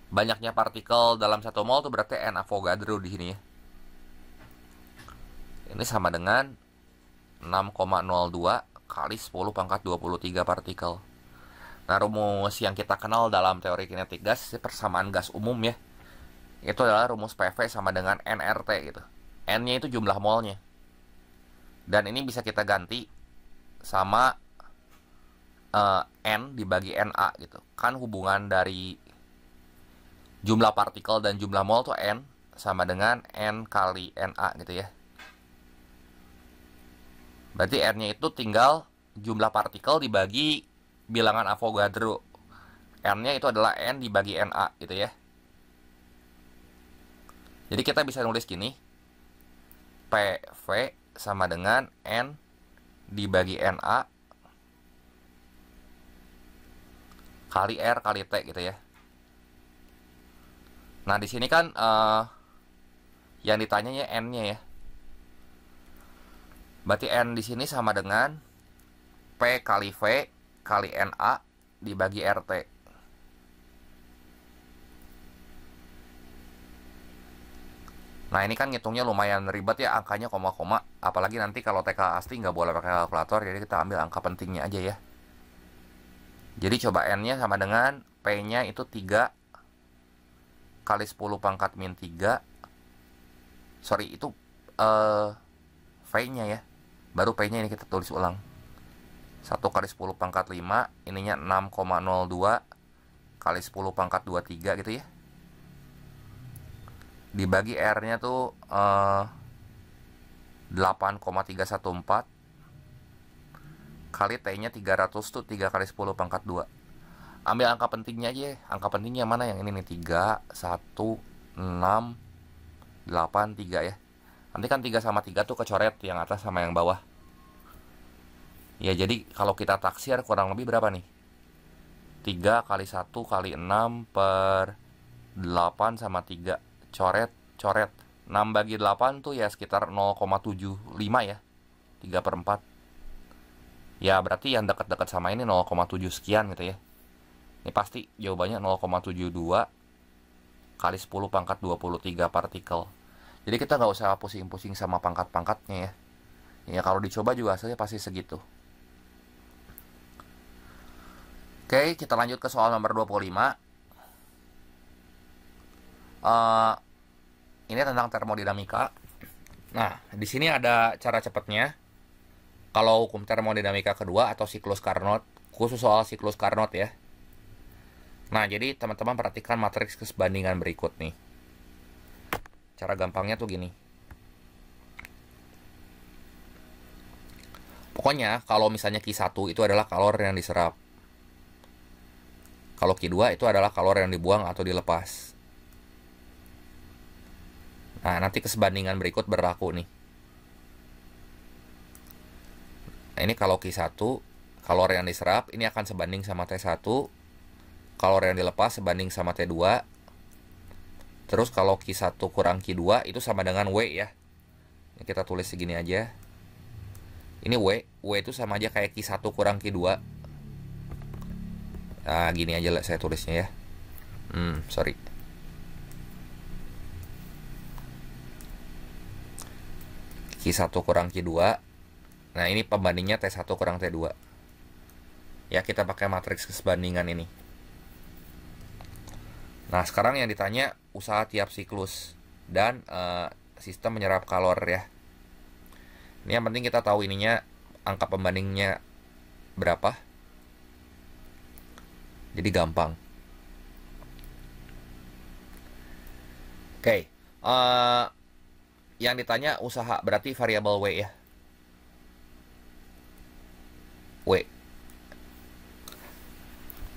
banyaknya partikel dalam 1 mol itu berarti N Avogadro di sini ya. Ini sama dengan 6,02 kali 10 pangkat 23 partikel. Nah, rumus yang kita kenal dalam teori kinetik gas, persamaan gas umum ya. Itu adalah rumus PV sama dengan nRT gitu. N-nya itu jumlah molnya. Dan ini bisa kita ganti sama N dibagi NA gitu. Kan hubungan dari jumlah partikel dan jumlah mol tuh N sama dengan N kali NA gitu ya. Berarti R-nya itu tinggal jumlah partikel dibagi bilangan Avogadro. N-nya itu adalah N dibagi NA gitu ya. Jadi kita bisa nulis gini. PV sama dengan N dibagi NA kali R kali T gitu ya. Nah, di sini kan yang ditanyanya N-nya ya. Berarti N di sini sama dengan P kali V kali NA dibagi RT. Nah, ini kan ngitungnya lumayan ribet ya, angkanya koma-koma. Apalagi nanti kalau TK Asti nggak boleh pakai kalkulator, jadi kita ambil angka pentingnya aja ya. Jadi coba N-nya sama dengan P-nya itu 3 kali 10 pangkat min 3. Sorry, itu V-nya ya. Baru P-nya ini kita tulis ulang. 1 kali 10 pangkat 5. Ininya 6,02 kali 10 pangkat 23 gitu ya. Dibagi R-nya tuh 8,314 kali T-nya 300 tuh 3 kali 10 pangkat 2. Ambil angka pentingnya aja. Angka pentingnya mana yang ini nih? 3, 1, 6, 8, 3 ya. Nanti kan 3 sama 3 tuh kecoret, yang atas sama yang bawah. Ya, jadi kalau kita taksir kurang lebih berapa nih? 3 kali 1 kali 6 per 8 sama 3. Coret, coret. 6 bagi 8 tuh ya sekitar 0,75 ya. 3 per 4. Ya, berarti yang dekat-dekat sama ini 0,7 sekian gitu ya. Ini pasti jawabannya 0,72 kali 10 pangkat 23 partikel. Jadi kita nggak usah pusing-pusing sama pangkat-pangkatnya ya. Ya, kalau dicoba juga hasilnya pasti segitu. Oke, kita lanjut ke soal nomor 25. Ini tentang termodinamika. Nah, di sini ada cara cepatnya. Kalau hukum termodinamika kedua atau siklus Carnot, khusus soal siklus Carnot ya. Nah, jadi teman-teman perhatikan matriks keserbandingan berikut nih. Cara gampangnya tuh gini. Pokoknya kalau misalnya Q1 itu adalah kalori yang diserap. Kalau Q2 itu adalah kalori yang dibuang atau dilepas. Nah, nanti keserbandingan berikut berlaku nih. Nah, ini kalau Q1, kalori yang diserap, ini akan sebanding sama T1. Kalori yang dilepas sebanding sama T2. Terus kalau Q1 kurang Q2, itu sama dengan W ya. Ini kita tulis segini aja. Ini W. W itu sama aja kayak Q1 kurang Q2. Nah, gini aja lah saya tulisnya ya. Sorry. Q1 kurang Q2. Nah, ini pembandingnya T1 kurang T2. Ya, kita pakai matriks keserbandingan ini. Nah, sekarang yang ditanya usaha tiap siklus dan sistem menyerap kalor ya. Ini yang penting kita tahu ininya, angka pembandingnya berapa. Jadi gampang. Oke. Yang ditanya usaha berarti variabel W ya. W.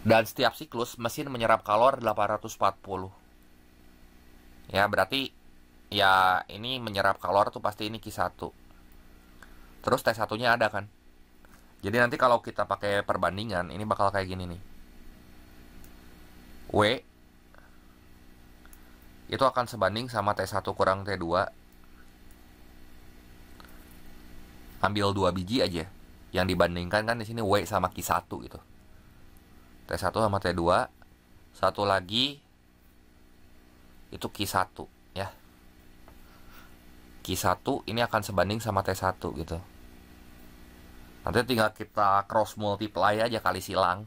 Dan setiap siklus mesin menyerap kalor 840. Ya, berarti ya ini menyerap kalor tuh pasti ini Q1. Terus T1-nya ada kan. Jadi nanti kalau kita pakai perbandingan, ini bakal kayak gini nih. W itu akan sebanding sama T1 kurang T2. Ambil 2 biji aja. Yang dibandingkan kan di sini W sama Q1 gitu. T1 sama T2. Satu lagi itu Q1 ya. Q1 ini akan sebanding sama T1 gitu. Nanti tinggal kita cross multiply aja kali silang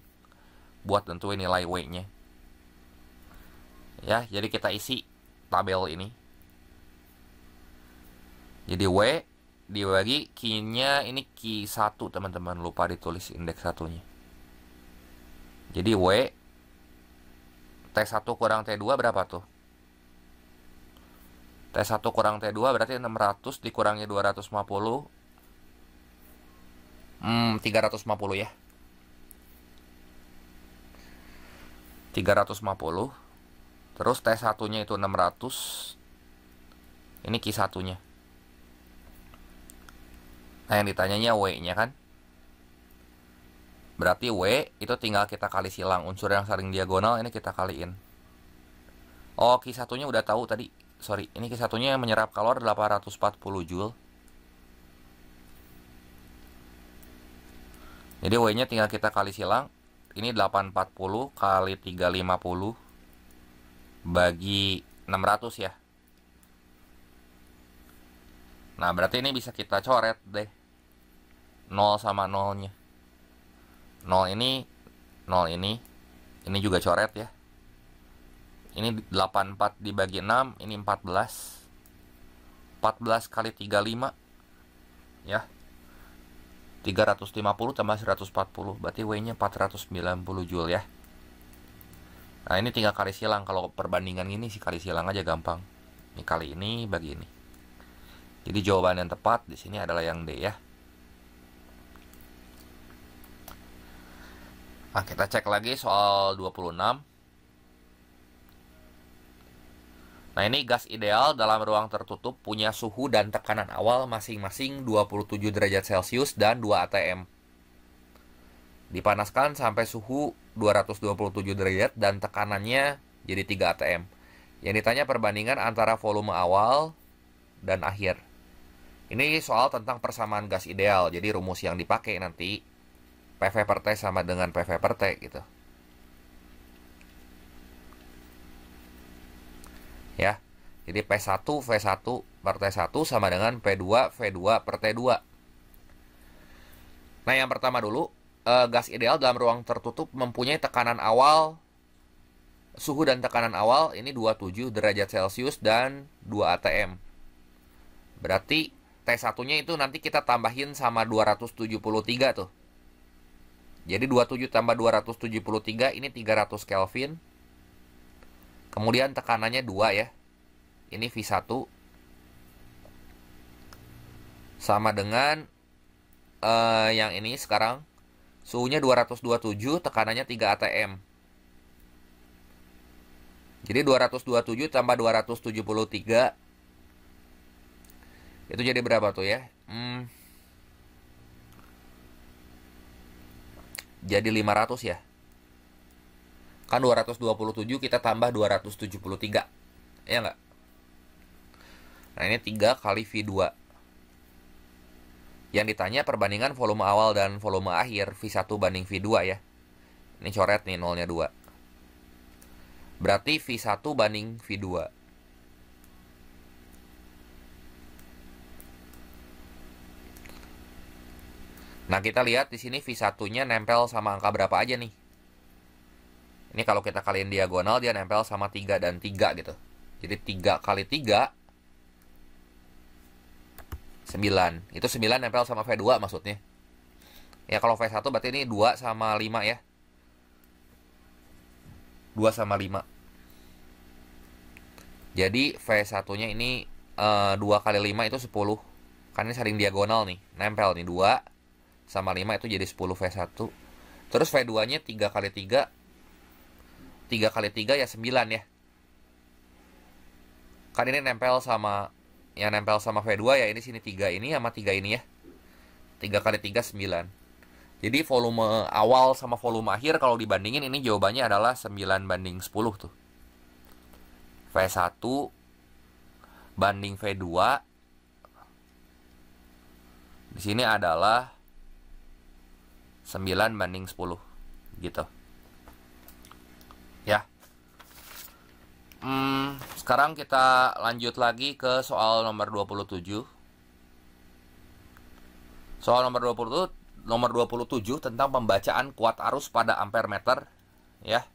buat tentuin nilai W-nya. Ya, jadi kita isi tabel ini. Jadi W dibagi Q-nya ini Q1 teman-teman, lupa ditulis indeks satunya. Jadi W T1 kurang T2 berapa tuh? T1 kurang T2 berarti 600 dikurangi 250. 350 ya. 350. Terus T1-nya itu 600. Ini Q1-nya. Nah, yang ditanyanya W-nya kan. Berarti W itu tinggal kita kali silang. Unsur yang saling diagonal ini kita kaliin. Oh, Q1-nya udah tahu tadi. Sorry, ini Q1-nya menyerap kalor 840 Joule. Jadi W-nya tinggal kita kali silang. Ini 840 kali 350 bagi 600 ya. Nah, berarti ini bisa kita coret deh. 0 sama 0-nya. 0 ini, 0 ini. Ini juga coret ya. Ini 84 dibagi 6, ini 14. 14 kali 35 ya. 350 tambah 140, berarti W-nya 490 Joule ya. Nah, ini tinggal kali silang. Kalau perbandingan ini sih kali silang aja gampang. Ini kali ini bagi ini. Jadi jawaban yang tepat di sini adalah yang D ya. Nah, kita cek lagi soal 26. Nah, Nah, ini gas ideal dalam ruang tertutup punya suhu dan tekanan awal masing-masing 27 derajat Celcius dan 2 atm. Dipanaskan sampai suhu 227 derajat dan tekanannya jadi 3 atm. Yang ditanya perbandingan antara volume awal dan akhir. Ini soal tentang persamaan gas ideal. Jadi rumus yang dipakai nanti PV per T sama dengan PV per T gitu. Ya. Jadi P1 V1 per T1 sama dengan P2 V2 per T2. Nah, yang pertama dulu, gas ideal dalam ruang tertutup mempunyai tekanan awal, suhu dan tekanan awal ini 27 derajat Celcius dan 2 atm. Berarti T1-nya itu nanti kita tambahin sama 273 tuh. Jadi 27 tambah 273 ini 300 Kelvin. Kemudian tekanannya 2 ya. Ini V1 sama dengan yang ini sekarang suhunya 227, tekanannya 3 atm. Jadi 227 tambah 273 itu jadi berapa tuh ya? Jadi 500 ya. Kan 227 kita tambah 273. Ya nggak? Nah, ini 3 kali V2. Yang ditanya perbandingan volume awal dan volume akhir V1 banding V2 ya. Ini coret nih, nolnya 2. Berarti V1 banding V2. Nah, kita lihat di sini V1-nya nempel sama angka berapa aja nih. Ini kalau kita kaliin diagonal, dia nempel sama 3 dan 3 gitu. Jadi 3 kali 3, 9. Itu 9 nempel sama V2 maksudnya. Ya, kalau V1 berarti ini 2 sama 5 ya. 2 sama 5. Jadi V1-nya ini 2 kali 5 itu 10. Kan ini saling diagonal nih. Nempel nih 2 sama 5 itu jadi 10 V1. Terus V2-nya 3 kali 3. 3 kali 3 ya 9 ya. Kan ini nempel sama, yang nempel sama V2 ya ini sini 3 ini sama 3 ini ya. 3 kali 3 9. Jadi volume awal sama volume akhir kalau dibandingin ini jawabannya adalah 9 banding 10 tuh. V1 banding V2 di sini adalah 9 banding 10 gitu. Ya. Sekarang kita lanjut lagi ke soal nomor 27. Soal nomor 27 tentang pembacaan kuat arus pada ampere meter ya.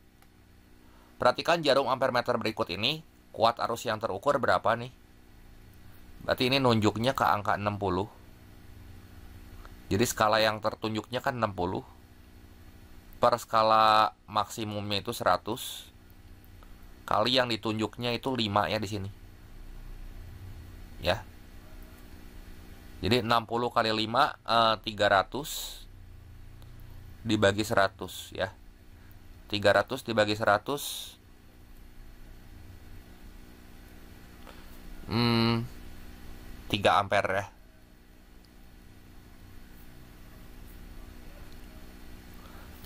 Perhatikan jarum ampere meter berikut ini, kuat arus yang terukur berapa nih? Berarti ini nunjuknya ke angka 60. Jadi skala yang tertunjuknya kan 60. Per skala maksimumnya itu 100. Kali yang ditunjuknya itu 5 ya di sini. Ya. Jadi 60 kali 5 300 dibagi 100 ya. 300 dibagi 100 3 ampere ya.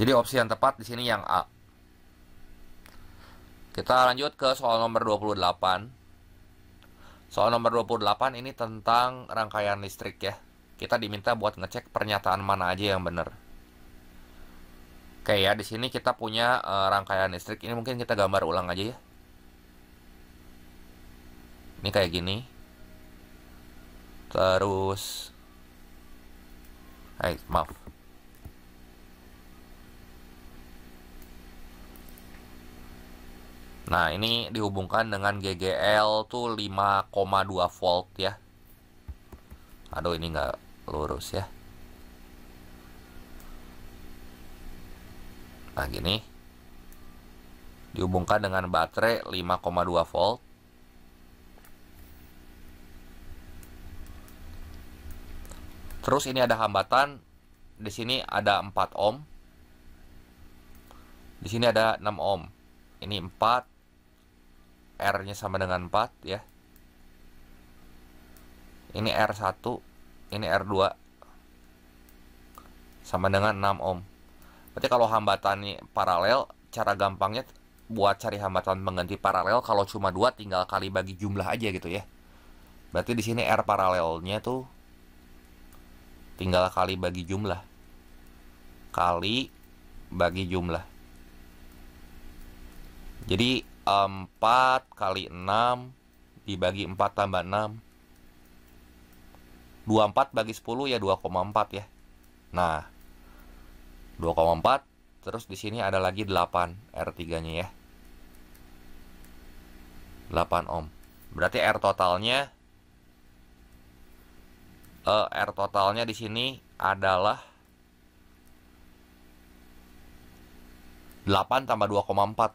Jadi opsi yang tepat di sini yang A. Kita lanjut ke soal nomor 28. Soal nomor 28 ini tentang rangkaian listrik ya. Kita diminta buat ngecek pernyataan mana aja yang benar. Oke ya, di sini kita punya rangkaian listrik. Ini mungkin kita gambar ulang aja ya. Ini kayak gini. Terus maaf. Nah, ini dihubungkan dengan GGL tuh 5,2 volt ya. Aduh, ini nggak lurus ya. Nah, gini. Dihubungkan dengan baterai 5,2 volt. Terus ini ada hambatan. Di sini ada 4 ohm. Di sini ada 6 ohm. Ini 4, R-nya sama dengan 4 ya. Ini R1, ini R2 sama dengan 6 ohm. Berarti kalau hambatannya paralel, cara gampangnya buat cari hambatan pengganti paralel kalau cuma 2 tinggal kali bagi jumlah aja gitu ya. Berarti di sini R paralelnya tuh tinggal kali bagi jumlah. Kali bagi jumlah. Jadi 4 kali 6 dibagi 4 tambah 6. 24 bagi 10 ya 2,4 ya. Nah, 2,4 terus di sini ada lagi 8 R3-nya ya. 8 ohm. Berarti R totalnya di sini adalah 8 tambah 2,4.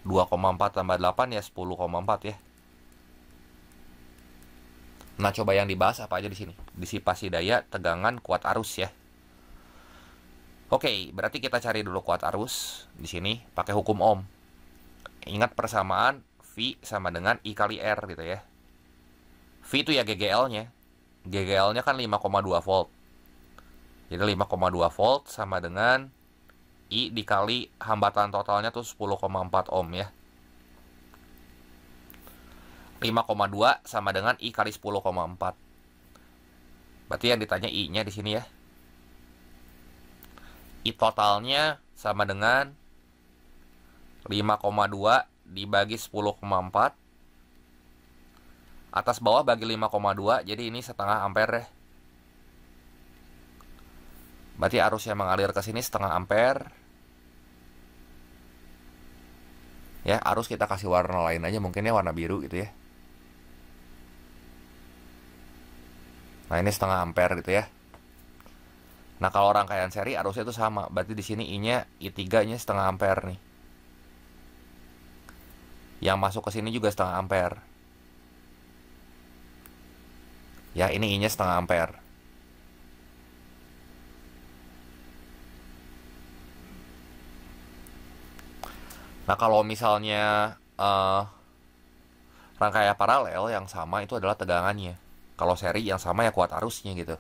2,4 tambah 8 ya 10,4 ya. Nah, coba yang dibahas apa aja di sini? Disipasi daya, tegangan, kuat arus ya. Oke, berarti kita cari dulu kuat arus di sini pakai hukum ohm. Ingat persamaan V sama dengan I kali R gitu ya. V itu ya GGL-nya. GGL-nya kan 5,2 volt. Jadi 5,2 volt sama dengan I dikali hambatan totalnya tuh 10,4 ohm ya. 5,2 sama dengan I kali 10,4. Berarti yang ditanya I-nya di sini ya. I totalnya sama dengan 5,2 dibagi 10,4. Atas bawah bagi 5,2, jadi ini setengah ampere ya. Berarti arus yang mengalir ke sini setengah ampere. Ya, arus kita kasih warna lain aja, mungkin ya warna biru gitu ya. Nah, ini setengah ampere gitu ya. Nah, kalau rangkaian seri arusnya itu sama. Berarti di sini I-nya, I3-nya setengah ampere nih. Yang masuk ke sini juga setengah ampere. Ya, ini I-nya setengah ampere. Nah, kalau misalnya rangkaian paralel yang sama itu adalah tegangannya. Kalau seri yang sama ya kuat arusnya gitu.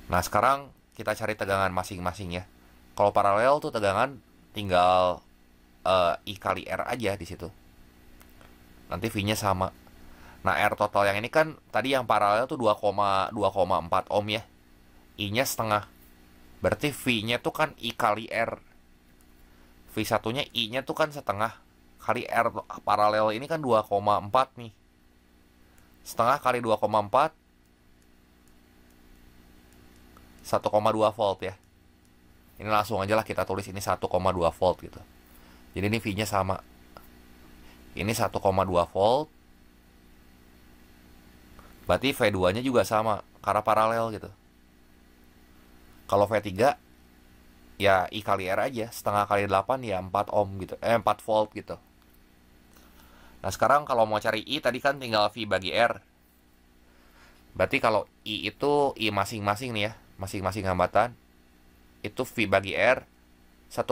Nah, sekarang kita cari tegangan masing-masing ya. Kalau paralel tuh tegangan tinggal I kali R aja di situ. Nanti V-nya sama. Nah, R total yang ini kan tadi yang paralel tuh 2,4 ohm ya. I-nya setengah. Berarti V-nya tuh kan I kali R. V1-nya I-nya tuh kan setengah. Kali R paralel ini kan 2,4 nih. Setengah kali 2,4 1,2 volt ya. Ini langsung aja lah kita tulis ini 1,2 volt gitu. Jadi ini V-nya sama. Ini 1,2 volt. Berarti V2-nya juga sama karena paralel gitu. Kalau V3 ya I kali R aja, setengah kali 8 ya 4 ohm gitu. 4 volt gitu. Nah, sekarang kalau mau cari I tadi kan tinggal V bagi R. Berarti kalau I itu I masing-masing nih ya, masing-masing hambatan. Itu V bagi R 1,2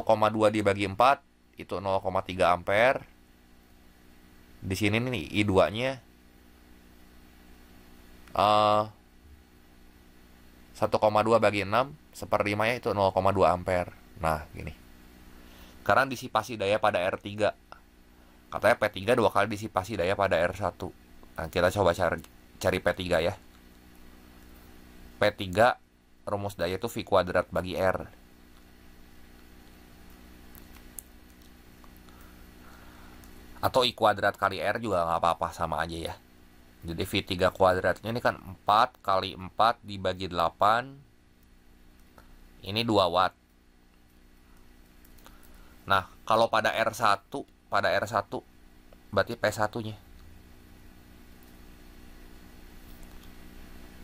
dibagi 4 itu 0,3 ampere. Di sini nih I2-nya 1,2 bagi 6 1/5 ya itu 0,2 ampere. Nah, gini. Sekarang disipasi daya pada R3. Katanya P3 dua kali disipasi daya pada R1. Nah, kita coba cari P3 ya. P3 rumus daya itu V kuadrat bagi R. Atau I kuadrat kali R juga nggak apa-apa, sama aja ya. Jadi V3 kuadratnya ini kan 4 kali 4 dibagi 8. Ini 2 watt. Nah, kalau pada R1 berarti P1-nya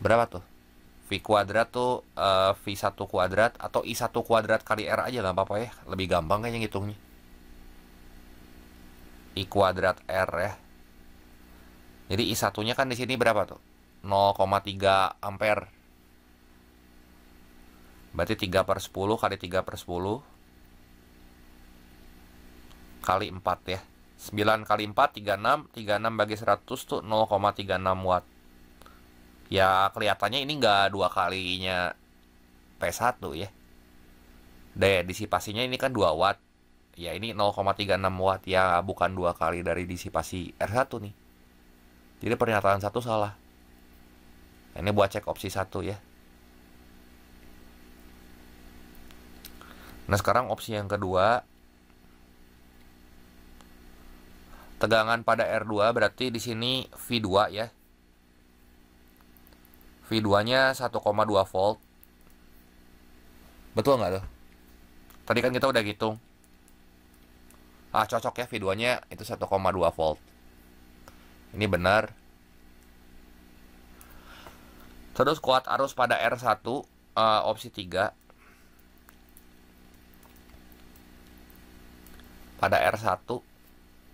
berapa tuh? V kuadrat tuh V1 kuadrat atau I1 kuadrat kali R aja nggak apa-apa ya. Lebih gampang kayaknya ngitungnya. I kuadrat R ya. Jadi I1-nya kan di sini berapa tuh? 0,3 ampere. Berarti 3 per 10 kali 3 per 10 kali 4 ya. 9 kali 4, 36. 36 bagi 100 tuh 0,36 watt. Ya kelihatannya ini nggak dua kalinya P1 ya. Daya disipasinya ini kan 2 watt. Ya ini 0,36 watt. Ya bukan dua kali dari disipasi R1 nih. Jadi pernyataan 1 salah. Ini buat cek opsi 1 ya. Nah sekarang opsi yang kedua. Tegangan pada R2 berarti di sini V2 ya. V2-nya 1,2 volt. Betul nggak tuh? Tadi kan kita udah hitung. Cocok ya, V2-nya itu 1,2 volt. Ini benar. Terus kuat arus pada R1, opsi 3. Pada R1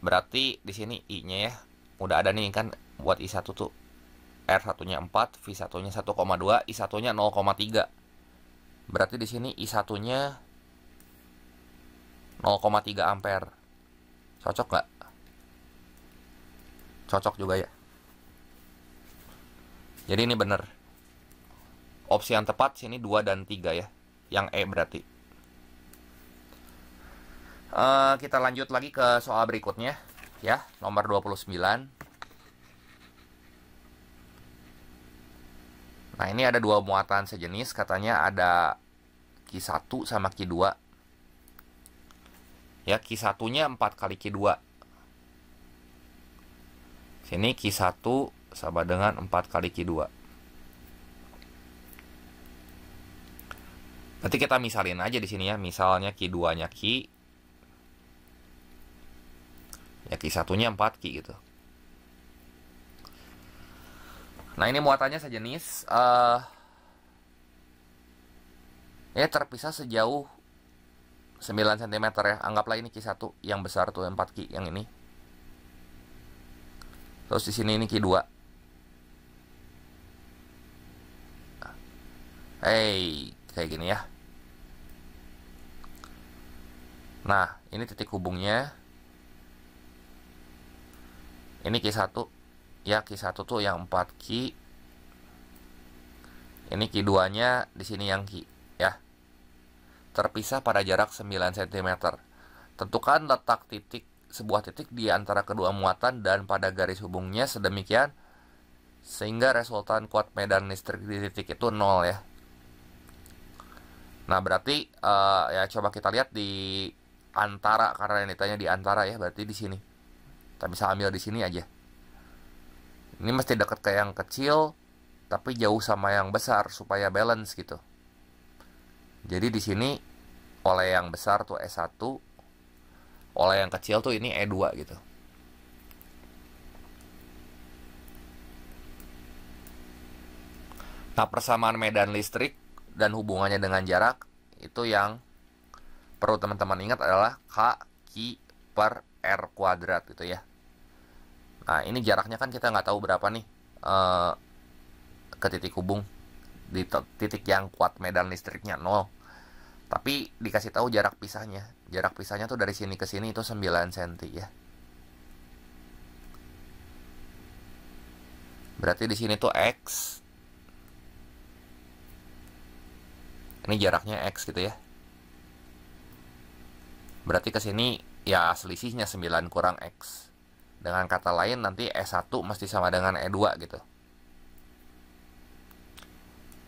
berarti di sini I-nya ya. Udah ada nih kan buat I1 tuh. R1-nya 4, V1-nya 1,2, I1-nya 0,3. Berarti di sini I1-nya 0,3 ampere. Cocok nggak? Cocok juga ya. Jadi ini bener. Opsi yang tepat sini 2 dan 3 ya. Yang E berarti. Kita lanjut lagi ke soal berikutnya ya, nomor 29. Nah, ini ada dua muatan sejenis, katanya ada Q1 sama Q2. Ya, Q1-nya 4 kali Q2. Sini Q1 sama dengan 4 kali Q2. Nanti kita misalin aja di sini ya, misalnya Q2-nya Q. Ya, Q1-nya 4 Q gitu. Nah, ini muatannya sejenis. Ya, terpisah sejauh 9 cm ya. Anggaplah ini Q1 yang besar tuh, 4 Q yang ini. Terus di sini ini Q2. Kayak gini ya. Nah, ini titik hubungnya. Ini Q1. Ya, Q1 tuh yang 4 Q. Ini Q2-nya di sini yang Q ya. Terpisah pada jarak 9 cm. Tentukan letak sebuah titik di antara kedua muatan dan pada garis hubungnya sedemikian sehingga resultan kuat medan listrik di titik itu 0 ya. Nah, berarti ya coba kita lihat di antara, karena yang ditanya di antara ya, berarti di sini. Kita bisa ambil di sini aja. Ini mesti deket ke yang kecil tapi jauh sama yang besar supaya balance gitu. Jadi di sini oleh yang besar tuh E1, oleh yang kecil tuh ini E2 gitu. Nah, persamaan medan listrik dan hubungannya dengan jarak itu yang perlu teman-teman ingat adalah K Q per R kuadrat gitu ya. Nah, ini jaraknya kan kita nggak tahu berapa nih ke titik hubung. Di titik yang kuat medan listriknya 0. Tapi dikasih tahu jarak pisahnya. Jarak pisahnya tuh dari sini ke sini itu 9 cm ya. Berarti di sini tuh X. Ini jaraknya X gitu ya. Berarti ke sini ya selisihnya 9 kurang X. Dengan kata lain nanti E1 mesti sama dengan E2 gitu.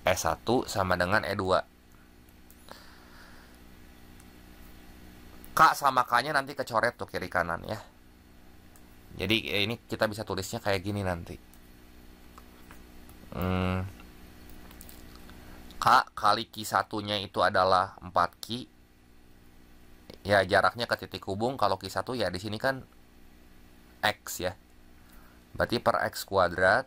E1 sama dengan E2. K sama K-nya nanti kecoret tuh kiri kanan ya. Jadi ini kita bisa tulisnya kayak gini nanti. K kali Q1-nya itu adalah 4 Q. Ya, jaraknya ke titik hubung kalau Q1 ya di sini kan X ya. Berarti per X kuadrat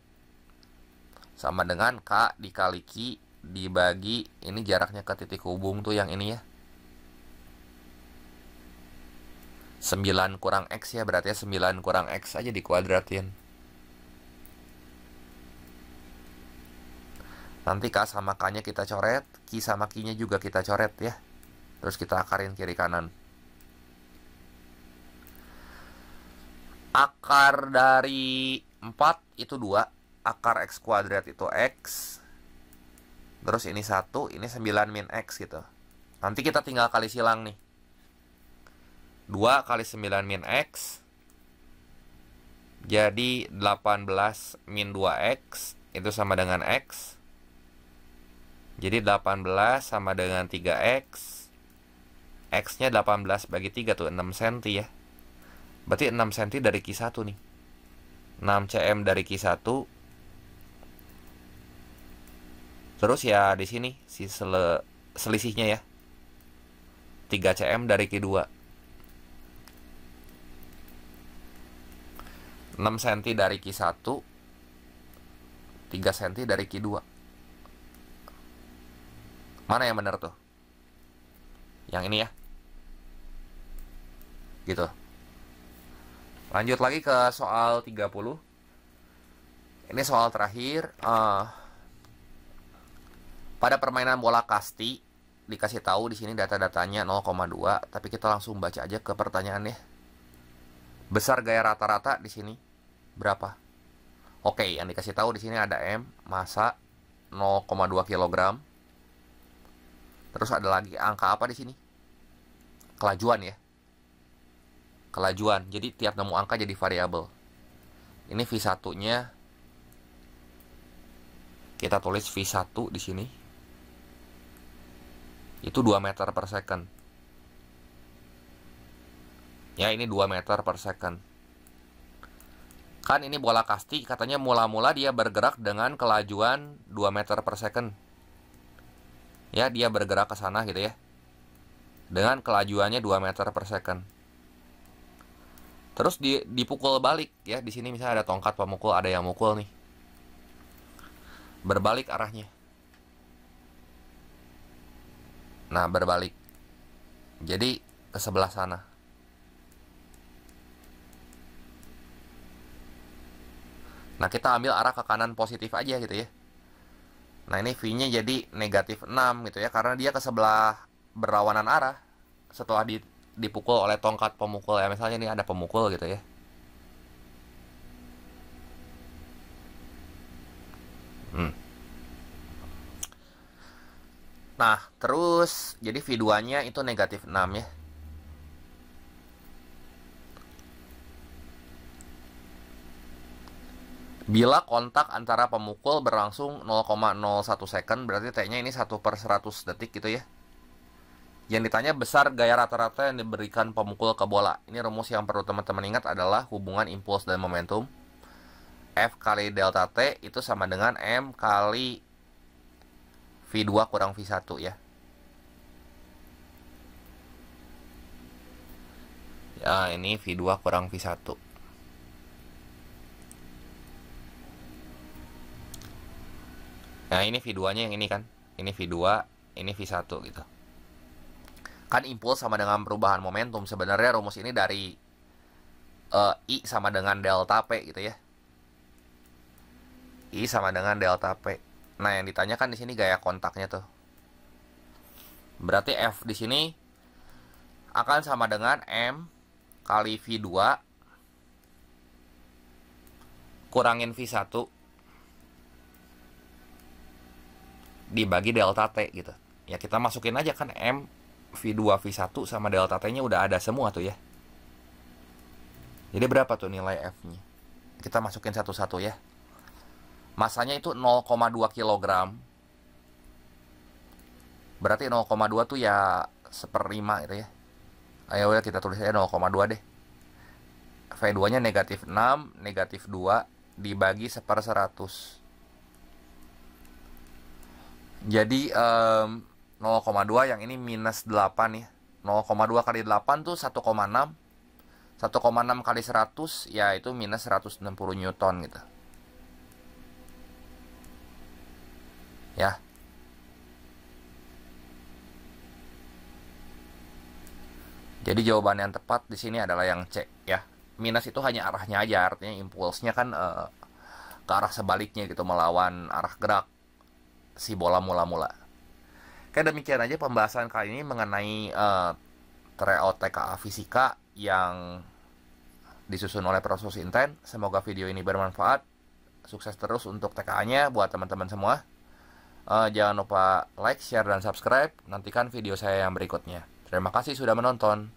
sama dengan K dikali Q dibagi ini jaraknya ke titik hubung tuh yang ini ya. 9 kurang X ya, berarti 9 kurang X aja dikuadratin. Nanti K sama K-nya kita coret, Q sama Q-nya juga kita coret ya. Terus kita akarin kiri kanan. Akar dari 4 itu 2. Akar X kuadrat itu X. Terus ini 1, ini 9 min X gitu. Nanti kita tinggal kali silang nih. 2 kali 9 min X. Jadi 18 min 2X itu sama dengan X. Jadi 18 sama dengan 3X. X-nya 18 bagi 3 tuh 6 cm ya. Berarti 6 cm dari Q1 nih. 6 cm dari Q1. Terus ya di sini si selisihnya ya. 3 cm dari Q2. 6 cm dari Q1. 3 cm dari Q2. Mana yang benar tuh? Yang ini ya. Gitu. Lanjut lagi ke soal 30. Ini soal terakhir. Pada permainan bola kasti dikasih tahu di sini data-datanya 0,2, tapi kita langsung baca aja ke pertanyaannya. Besar gaya rata-rata di sini berapa? Oke, yang dikasih tahu di sini ada M, massa 0,2 kg. Terus ada lagi angka apa di sini? Kelajuan ya. Kelajuan. Jadi tiap nemu angka jadi variabel. Ini V1-nya kita tulis V1 di sini. Itu 2 meter per second. Ya, ini 2 meter per second. Kan ini bola kasti, katanya mula-mula dia bergerak dengan kelajuan 2 meter per second. Ya, dia bergerak ke sana gitu ya. Dengan kelajuannya 2 meter per second. Terus dipukul balik ya. Di sini misalnya ada tongkat pemukul, ada yang mukul nih. Berbalik arahnya. Nah, berbalik. Jadi ke sebelah sana. Nah, kita ambil arah ke kanan positif aja gitu ya. Nah, ini V-nya jadi negatif 6 gitu ya. Karena dia ke sebelah berlawanan arah. Setelah dipukul oleh tongkat pemukul ya. Misalnya ini ada pemukul gitu ya. Nah, terus jadi V2-nya itu negatif 6 ya. Bila kontak antara pemukul berlangsung 0,01 second, berarti T-nya ini 1/100 detik gitu ya. Yang ditanya besar gaya rata-rata yang diberikan pemukul ke bola. Ini rumus yang perlu teman-teman ingat adalah hubungan impuls dan momentum. F kali delta T itu sama dengan M kali V2 kurang V1 ya. Ya, ini V2 kurang V1. Nah, ini V2-nya yang ini kan. Ini V2, ini V1 gitu. Kan impuls sama dengan perubahan momentum. Sebenarnya rumus ini dari I sama dengan delta P gitu ya. I sama dengan delta P. Nah, yang ditanyakan di sini gaya kontaknya tuh. Berarti F di sini akan sama dengan M kali V2 kurangin V1 dibagi delta T gitu. Ya, kita masukin aja kan M V2 V1 sama delta T-nya udah ada semua tuh ya. Jadi berapa tuh nilai F-nya? Kita masukin satu-satu ya. Masanya itu 0,2 kg. Berarti 0,2 tuh ya 1/5 gitu ya. Ayo udah kita tulis aja 0,2 deh. V2-nya negatif 6, negatif 2 dibagi 1/100. Jadi 0,2 yang ini minus 8 ya. 0,2 kali 8 tuh 1,6. 1,6 kali 100 ya itu minus 160 Newton gitu. Ya. Jadi jawaban yang tepat di sini adalah yang C ya. Minus itu hanya arahnya aja, artinya impulsnya kan ke arah sebaliknya gitu, melawan arah gerak. si bola mula-mula. Kayak demikian aja pembahasan kali ini mengenai tryout TKA Fisika yang disusun oleh Proses Inten. Semoga video ini bermanfaat. Sukses terus untuk TKA-nya buat teman-teman semua. Jangan lupa like, share, dan subscribe. Nantikan video saya yang berikutnya. Terima kasih sudah menonton.